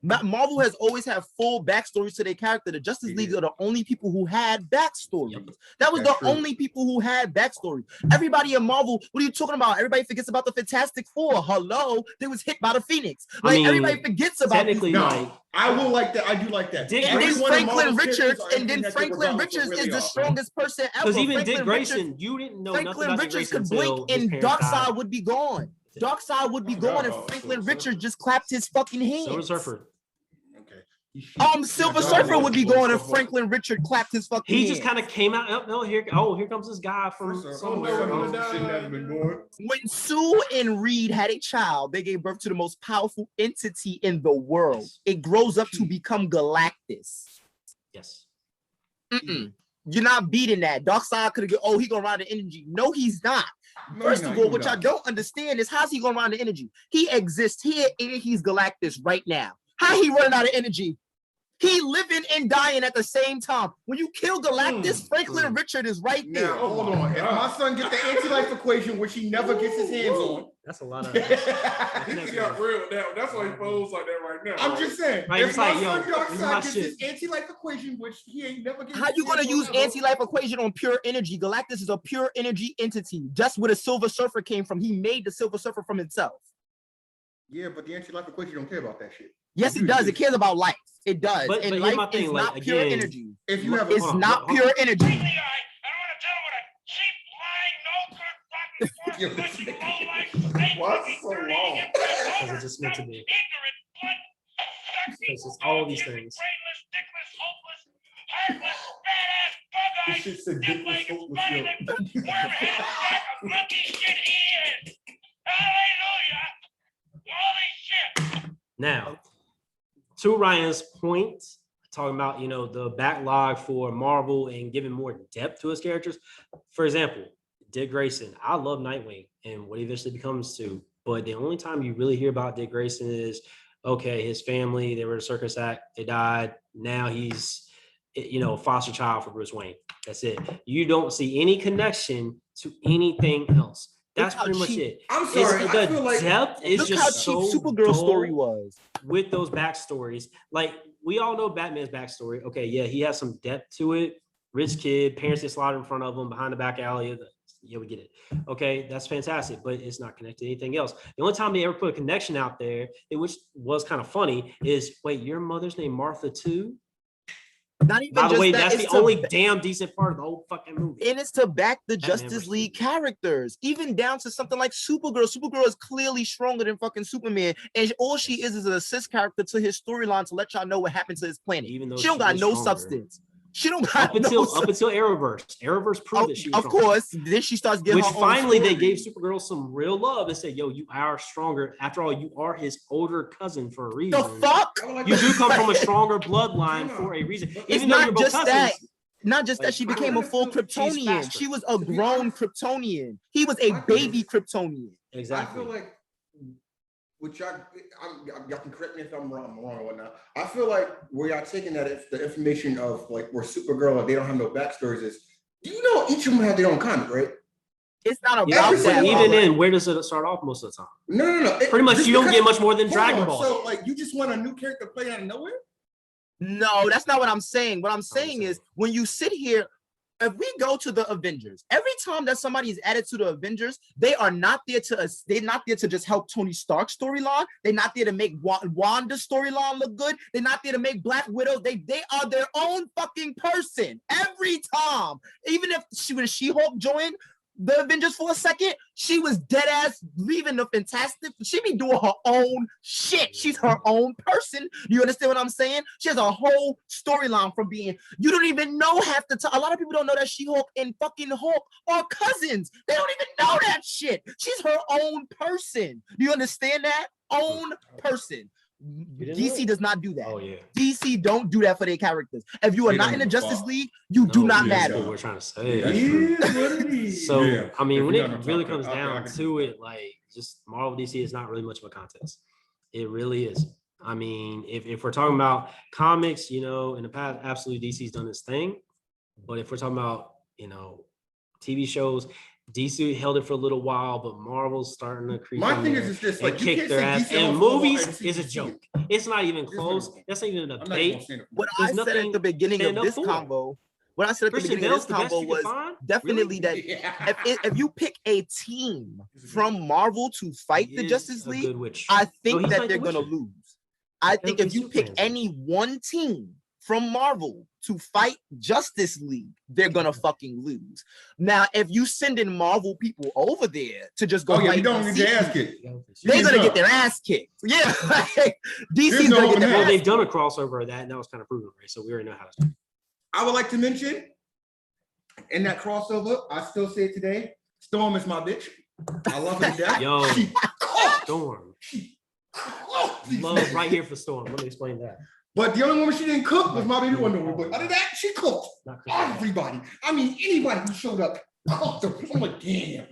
Marvel has always had full backstories to their character. The Justice League are the only people who had backstories. Yep. That was the only people who had backstory. Everybody in Marvel, what are you talking about? Everybody forgets about the Fantastic Four. Hello, they was hit by the Phoenix. Like everybody forgets about technically. I will like that. I do like that. And then Franklin Richards is the strongest person ever. Because even Franklin Dick Grayson, Richards, you didn't know Franklin nothing about Richards Dick Grayson could blink and Darkseid would be gone. Darkseid would be gone if Franklin Richards just clapped his fucking hands. Silver Surfer. Silver Surfer would be going if Franklin Richard clapped his fucking hands. He just kind of came out. Oh, no, here comes this guy from somewhere. When Sue and Reed had a child, they gave birth to the most powerful entity in the world. It grows up to become Galactus. Yes. You're not beating that. Darkseid could have he gonna ride the energy. No, he's not. First of all, what y'all don't understand is how's he gonna ride the energy? He exists here and he's Galactus right now. How he running out of energy? He living and dying at the same time. When you kill Galactus, Franklin Richard is right there. Now, hold on. If my son gets the anti-life equation, which he never gets his hands on. That's a lot of. He got real now. That's why he folds like that right now. I'm just saying. Right, if my son this is my Darkseid gets shit. his anti-life equation, which he ain't never getting. How you gonna use anti-life equation on pure energy? Galactus is a pure energy entity. Just where the Silver Surfer came from. He made the Silver Surfer from himself. Yeah, but the anti-life equation don't care about that shit. Yes, it does. It cares about life. It does. But and here's my life thing, is like, not pure again, energy. If you have, it's not pure energy. I don't want to tell him what a cheap, lying, no good, fucking, pussy, low-life, Why is it so long? Because it's just meant to be. Because it's all these things. brainless, dickless, hopeless, heartless, badass, bug-eyed, this shit's a dickless, hopeless, yo. worm-headed sack of monkey shit he is. Hallelujah. Holy shit. Now, to Ryan's point, talking about the backlog for Marvel and giving more depth to his characters. For example, Dick Grayson. I love Nightwing and what he eventually becomes to, but the only time you really hear about Dick Grayson is his family. They were a circus act. They died. Now he's foster child for Bruce Wayne. That's it. You don't see any connection to anything else. That's how pretty much cheap- it. I'm sorry. It's, I the feel like depth is Look how just cheap so Supergirl's story dull was. with those backstories. Like, we all know Batman's backstory. Okay, yeah, he has some depth to it. Rich kid, parents get slaughtered in front of him behind the back alley. Yeah, we get it. Okay, that's fantastic, but it's not connected to anything else. The only time they ever put a connection out there, which was kind of funny, is wait, your mother's named Martha too? Not even By the just way, that, that's it's the to only ba- damn decent part of the whole fucking movie. and it's to back the Batman Justice versus League Superman. characters, even down to something like Supergirl. Supergirl is clearly stronger than fucking Superman, and all she is an assist character to his storyline to let y'all know what happened to his planet. Even though She don't got is no stronger. substance. She don't got Up until no Arrowverse proved that she was of stronger. course, then she starts getting Which her own finally they story. gave Supergirl some real love and said, yo, you are stronger. After all, you are his older cousin for a reason. The fuck? I would like You to- do come from a stronger bloodline for a reason. It's Even though you're not both just cousins. that. Not just Like, that she I became a wanna full feel she's Kryptonian. faster. She was a To be grown honest, Kryptonian. He was a my thing baby is- Kryptonian. Exactly. I feel like, which y'all can correct me if I'm wrong or whatnot. I feel like where y'all taking that, if the information of like where Supergirl, they don't have no backstories is, do you know each of them have their own comic, right? It's not Yeah, about Every but that. single even one. then, where does it start off most of the time? No. Pretty much, Just you don't because- get much more than Hold Dragon on, Ball. So like, you just want a new character playing out of nowhere? No, that's not what I'm saying. What I'm That's what I'm saying saying. is when you sit here, if we go to the Avengers, every time that somebody is added to the Avengers, they're not there to just help Tony Stark's storyline. They're not there to make Wanda's storyline look good. They're not there to make Black Widow. They are their own fucking person every time. Even if when She-Hulk joined the Avengers for a second, she was dead ass leaving the Fantastic. She be doing her own shit. She's her own person. You understand what I'm saying? She has a whole storyline from being, you don't even know half the time. A lot of people don't know that She-Hulk and fucking Hulk are cousins. They don't even know that shit. She's her own person. Do you understand that? Own person. didn't DC know? does not do that. Oh, yeah. DC don't do that for their characters. If you are They not don't in the give a Justice fuck. League, you do not yeah, That's matter. what we're trying to say. That's It true. is what it is. So, Yeah. I mean, If when we're it gonna really talk comes about- I down can to it, like, just Marvel DC is not really much of a contest. It really is. I mean, if we're talking about comics, in the past, absolutely DC's done its thing. But if we're talking about, TV shows, DC held it for a little while, but Marvel's starting to creep My in thing there is just and like, you kick can't their say ass. DC And on football movies and is a CGC. joke. It's not even Just close. one. That's not even a I'm not even debate. gonna stand up. What There's I said nothing at the beginning stand of up this for. combo, what I said at the Christian beginning of Bale's this the best combo you can was find? definitely that Yeah. if you pick a team from Marvel to fight He the is Justice a League, good witch. I No, think he's that like they're The gonna Witcher. lose. I He'll think be if you pick Superman's any one team from Marvel to fight Justice League, they're gonna fucking lose. Now, if you send in Marvel people over there to just go Oh yeah, fight you don't DC, get your ass kicked. they're You gonna get get their ass kicked. Yeah, like, DC's There's no gonna get open their Well, hand. ass they've done a kicked. crossover of that, and that was kind of proven, right? So we already know how to. I would like to mention in that crossover, I still say it today, Storm is my bitch. I love her to death. Yo. She cooked. Storm. These Love niggas. right here for Storm. Let me explain that. But the only woman she didn't cook was my baby Wonder Woman. But other than that, she cooked. Not Christian Bale. Everybody. I mean, anybody who showed up cooked them. I'm like, damn.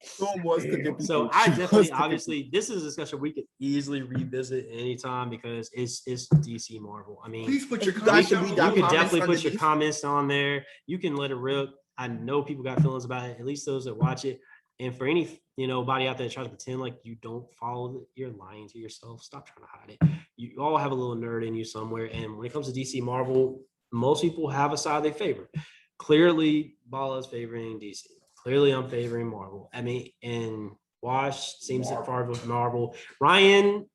Storm was cooking So people. I She was definitely, cooking obviously, this is a discussion we could easily revisit anytime because it's DC Marvel. I mean, Please put your You guys comments should down leave you down below. can comments definitely put your underneath. comments on there. You can let it rip. I know people got feelings about it, at least those that watch it. And for any, body out there that tries to pretend like you don't follow it, you're lying to yourself. Stop trying to hide it. You all have a little nerd in you somewhere. And when it comes to DC Marvel, most people have a side they favor. Clearly, Bala's favoring DC. Clearly, I'm favoring Marvel. I mean, and Wash seems to far with Marvel. Ryan,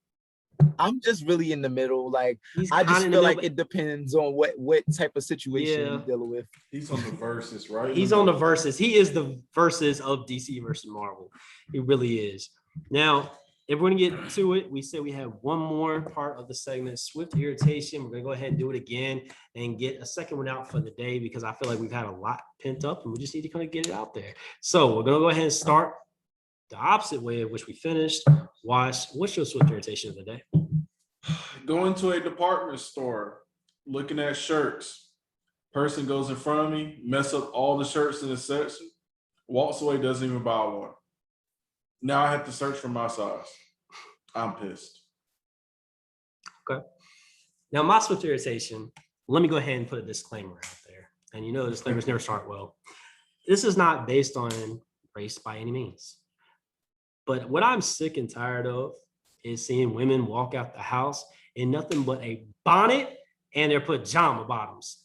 I'm just really in the middle. Like, he's I kinda just in the feel middle, like it depends on what type of situation Yeah. you're dealing with. He's on the verses, right? He's on the verses. He is the verses of DC versus Marvel. He really is. Now, if we're gonna get to it, we said we have one more part of the segment, Swift Irritation. We're gonna go ahead and do it again and get a second one out for the day because I feel like we've had a lot pent up and we just need to kind of get it out there. So we're gonna go ahead and start the opposite way of which we finished. Watch, what's your Swift Irritation of the day? Going to a department store, looking at shirts. Person goes in front of me, mess up all the shirts in the section, walks away, doesn't even buy one. Now I have to search for my size. I'm pissed. Now, my Swift Irritation let me go ahead and put a disclaimer out there. And you know, disclaimers never start well. This is not based on race by any means. But what I'm sick and tired of is seeing women walk out the house in nothing but a bonnet and their pajama bottoms.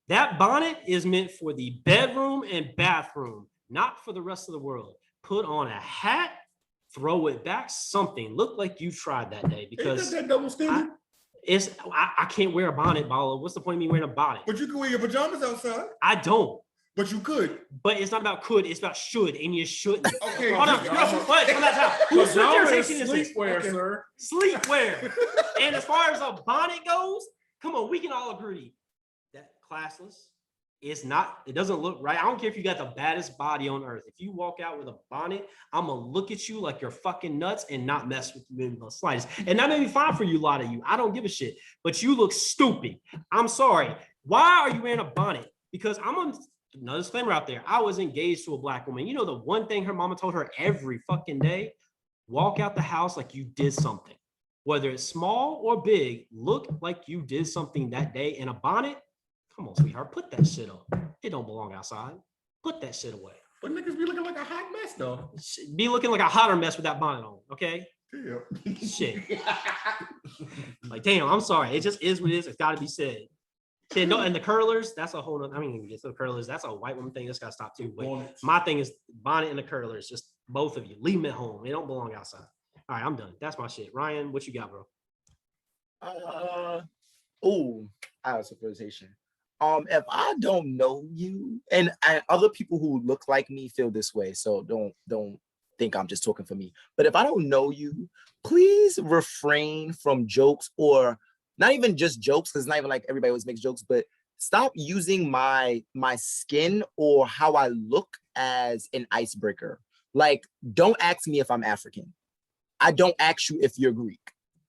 That bonnet is meant for the bedroom and bathroom, not for the rest of the world. Put on a hat, throw it back, something. Look like you tried that day, because Ain't that double standard? I can't wear a bonnet, Bala. What's the point of me wearing a bonnet? But you can wear your pajamas outside. I don't. But you could. But it's not about could, it's about should, and you shouldn't. Okay. Hold on. What? Whose Pajama is irritation is this? sleepwear, Okay. sir. Sleepwear. And as far as a bonnet goes, come on, we can all agree that classless is not, it doesn't look right. I don't care if you got the baddest body on earth. If you walk out with a bonnet, I'm gonna look at you like you're fucking nuts and not mess with you in the slightest. And that may be fine for you, a lot of you. I don't give a shit, but you look stupid. I'm sorry. Why are you wearing a bonnet? Because I'm on another disclaimer out there. I was engaged to a black woman. You know, the one thing her mama told her every fucking day, walk out the house like you did something. Whether it's small or big, look like you did something that day. In a bonnet, come on, sweetheart, put that shit up. It don't belong outside. Put that shit away. But niggas be looking like a hot mess though. Be looking like a hotter mess with that bonnet on, okay? Yeah. Shit. Like, damn, I'm sorry. It just is what it is. It's got to be said. Yeah, no, and the curlers, that's a whole nother, I mean, get to the curlers, that's a white woman thing. That's got to stop too. But Bonnets. my thing is bonnet and the curlers, just both of you. Leave them at home. They don't belong outside. All right, I'm done. That's my shit. Ryan, what you got, bro? I have some presentation. If I don't know you, and other people who look like me feel this way, so don't think I'm just talking for me. But if I don't know you, please refrain from jokes, or not even just jokes, because it's not even like everybody always makes jokes, but stop using my skin or how I look as an icebreaker. Like, don't ask me if I'm African. I don't ask you if you're Greek.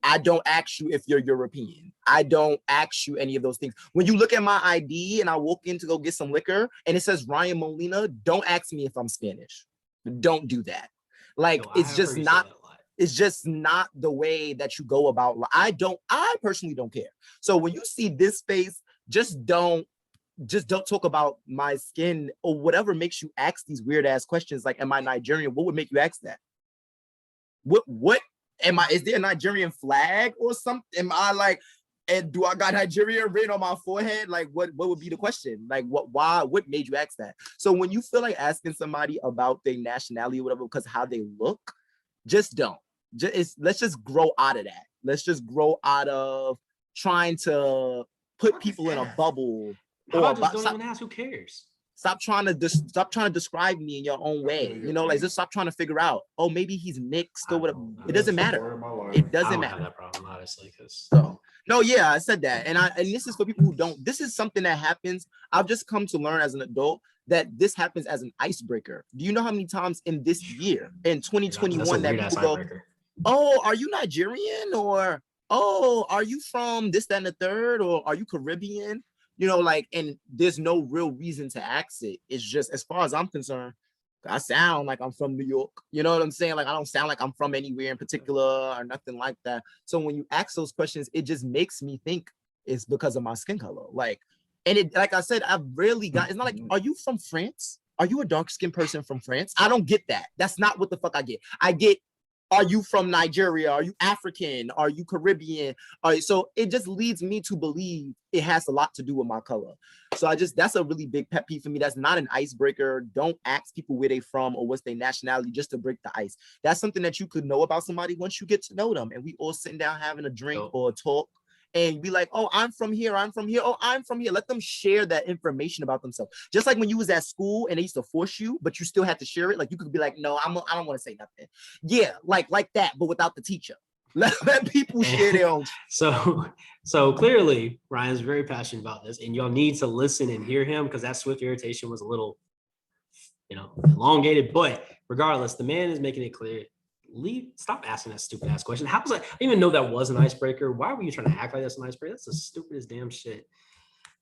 I don't ask you if you're European. I don't ask you any of those things. When you look at my ID and I walk in to go get some liquor and it says Ryan Molina, don't ask me if I'm Spanish. Don't do that. Like, No, it's just not, it's just not the way that you go about. I personally don't care. So when you see this face, just don't talk about my skin or whatever makes you ask these weird ass questions. Like, am I Nigerian? What would make you ask that? What am I? Is there a Nigerian flag or something? Am I like, and do I got Nigerian written on my forehead? Like, what would be the question? Like, what made you ask that? So when you feel like asking somebody about their nationality or whatever because of how they look, just don't. Let's just grow out of that. Let's just grow out of trying to put people in a bubble. How about just don't even ask? Who cares? Stop trying to describe me in your own way. You know, like, just stop trying to figure out, oh, maybe he's mixed or whatever. It doesn't matter. It doesn't matter. I don't have that problem, honestly, because no, yeah, I said that. And this is for people who don't. This is something that happens. I've just come to learn as an adult that this happens as an icebreaker. Do you know how many times in this year, in 2021, that people go, oh, are you Nigerian? Or, oh, are you from this, that, and the third? Or are you Caribbean? You know, like, and there's no real reason to ask it. It's just, as far as I'm concerned, I sound like I'm from New York. You know what I'm saying? Like, I don't sound like I'm from anywhere in particular or nothing like that. So when you ask those questions, it just makes me think it's because of my skin color. Like, and it, like I said, I've rarely got, it's not like, are you from France? Are you a dark-skinned person from France? I don't get that. That's not what the fuck I get. I get, are you from Nigeria? Are you African? Are you Caribbean? So it just leads me to believe it has a lot to do with my color. So that's a really big pet peeve for me. That's not an icebreaker. Don't ask people where they from or what's their nationality just to break the ice. That's something that you could know about somebody once you get to know them. And we all sitting down having a drink or a talk and be like, oh, I'm from here. I'm from here. Oh, I'm from here. Let them share that information about themselves. Just like when you was at school and they used to force you, but you still had to share it. Like, you could be like, no, I don't want to say nothing. Yeah, like that, but without the teacher. Let people share their own. So clearly, Ryan's very passionate about this, and y'all need to listen and hear him, because that swift irritation was a little, elongated. But regardless, the man is making it clear. Stop asking that stupid ass question. How was I didn't even know that was an icebreaker? Why were you trying to act like that's an icebreaker? That's the stupidest damn shit.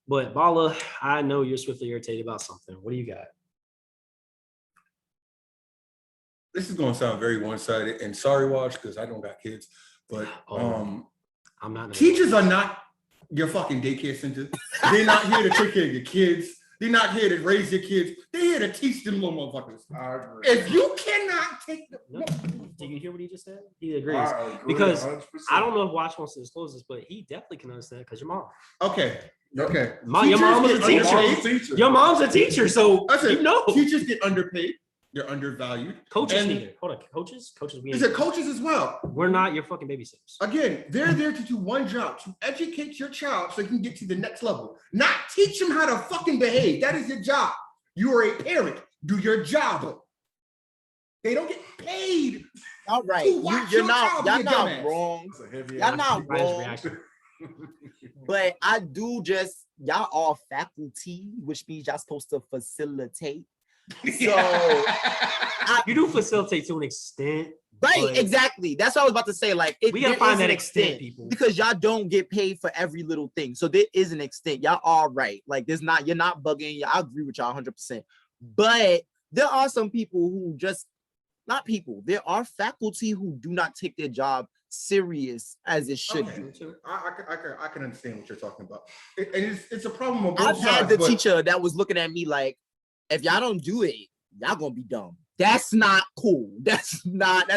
But Bala, I know you're swiftly irritated about something. What do you got? This is going to sound very one-sided, and sorry, Watch, because I don't got kids, but I'm not. Teachers are not your fucking daycare center. They're not here to take care of your kids. They're not here to raise your kids. They're here to teach them little motherfuckers. I agree. If you cannot take the No. Did you hear what he just said? He agrees. I agree Because 100%. I don't know if Watch wants to disclose this, but he definitely can understand because your mom. okay. Your Your mom was a My teacher. mom's a teacher. Your mom's a teacher, so Listen, you know. teachers get underpaid. They're undervalued. Coaches And- neither. Hold on, coaches, we These are coaches as well. we're not your fucking babysitters. Again, they're there to do one job, to educate your child so they can get to the next level. Not teach them how to fucking behave. That is your job. You are a parent. Do your job. They don't get paid. All right, To watch you're your not, child y'all be a not dumbass. wrong. That's a heavy Y'all ass not Ryan's wrong. reaction. But I do just, y'all are faculty, which means y'all supposed to facilitate. So, You do facilitate to an extent. right, but exactly. That's what I was about to say. Like, We gotta there find is that an extent, people. because y'all don't get paid for every little thing. So there is an extent. Y'all are right. Like, there's not, you're not bugging. I agree with y'all 100%. But there are some people who just, not people, there are faculty who do not take their job serious as it should Okay. be. I can understand what you're talking about. And it's a problem on both I've sides. had the but- teacher that was looking at me like, if y'all don't do it, y'all gonna be dumb. That's not cool. That's not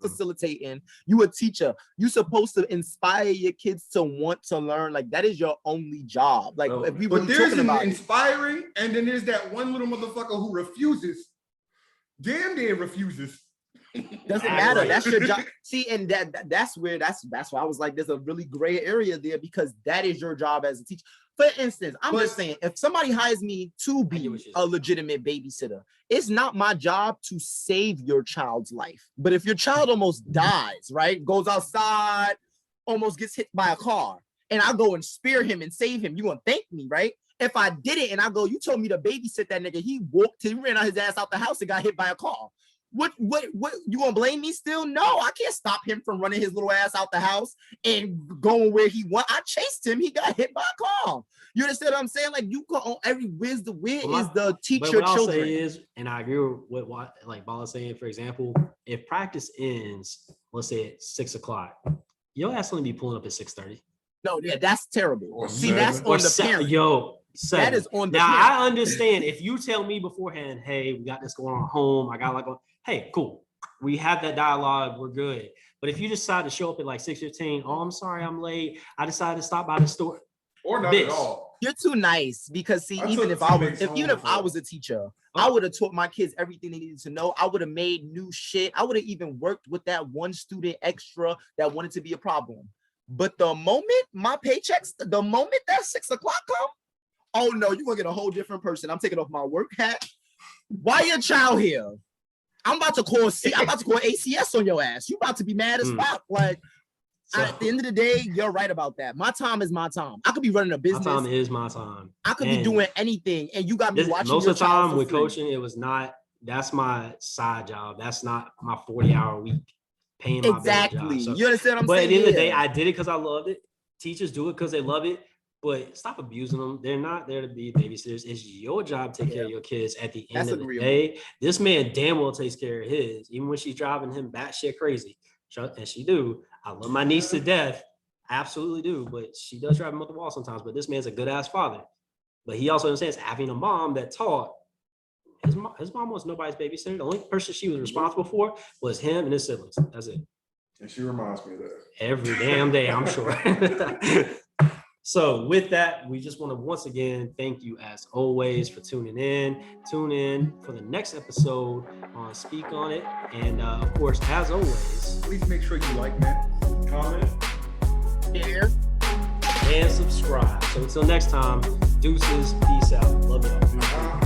facilitating. You a teacher. You supposed to inspire your kids to want to learn. Like, that is your only job. Like, Well, if we But were there's talking an about it, inspiring, and then there's that one little motherfucker who refuses. Damn near refuses. doesn't Act matter. like- That's your job. See, and that's where that's why I was like, there's a really gray area there because that is your job as a teacher. For instance, I'm just saying, if somebody hires me to I get be what you're a saying. legitimate babysitter, it's not my job to save your child's life. But if your child almost dies, right, goes outside, almost gets hit by a car, and I go and spear him and save him, you gonna thank me, right? If I did it and I go, you told me to babysit that nigga, he ran out his ass out the house and got hit by a car. What you gonna blame me still? No, I can't stop him from running his little ass out the house and going where he went. I chased him, he got hit by a car. You understand what I'm saying? Like, you go on where is Well, the But teacher what I'll children? say is, and I agree with what like Bala's saying, for example, if practice ends, let's say at 6 o'clock, your ass only be pulling up at 6:30. No, yeah, that's terrible. Or See, that's seven. on the parent. Seven. That is on the Now parent. I understand if you tell me beforehand, hey, we got this going on at home. I got like, hey, cool. We have that dialogue. We're good. But if you decide to show up at like 6:15, oh, I'm sorry, I'm late. I decided to stop by the store. Or not Bitch. at all. You're too nice because see, I even took if I was teammates even home if I before. was a teacher, I would have taught my kids everything they needed to know. I would have made new shit. I would have even worked with that one student extra that wanted to be a problem. But the moment my paychecks, the moment that 6 o'clock come, oh no, you're gonna get a whole different person. I'm taking off my work hat. Why your child here? I'm about to call ACS on your ass. You about to be mad as fuck. Like, So, at the end of the day, you're right about that. My time is my time. I could be running a my business. time is my time. I could be And doing anything, and you got me watching most your of the child time for with free. coaching, it was not. That's my side job. That's not my 40-hour week paying my Exactly. bills job. So, You understand what I'm but saying? at the end of the day, Yeah. I did it because I loved it. Teachers do it because they love it. But stop abusing them. They're not there to be babysitters. It's your job to take care of your kids at the end That's of the agreeable. day. This man damn well takes care of his, even when she's driving him batshit crazy. And she do. I love my niece to death. Absolutely do. But she does drive him up the wall sometimes. But this man's a good ass father. But he also understands having a mom that taught. His mom was nobody's babysitter. The only person she was responsible for was him and his siblings. That's it. And she reminds me of that. Every damn day, I'm sure. So with that, we just want to once again thank you as always for tuning in. Tune in for the next episode on Speak On It. And of course, as always, Please make sure you like, man. Comment. Here. and subscribe. So until next time, deuces, peace out. Love y'all.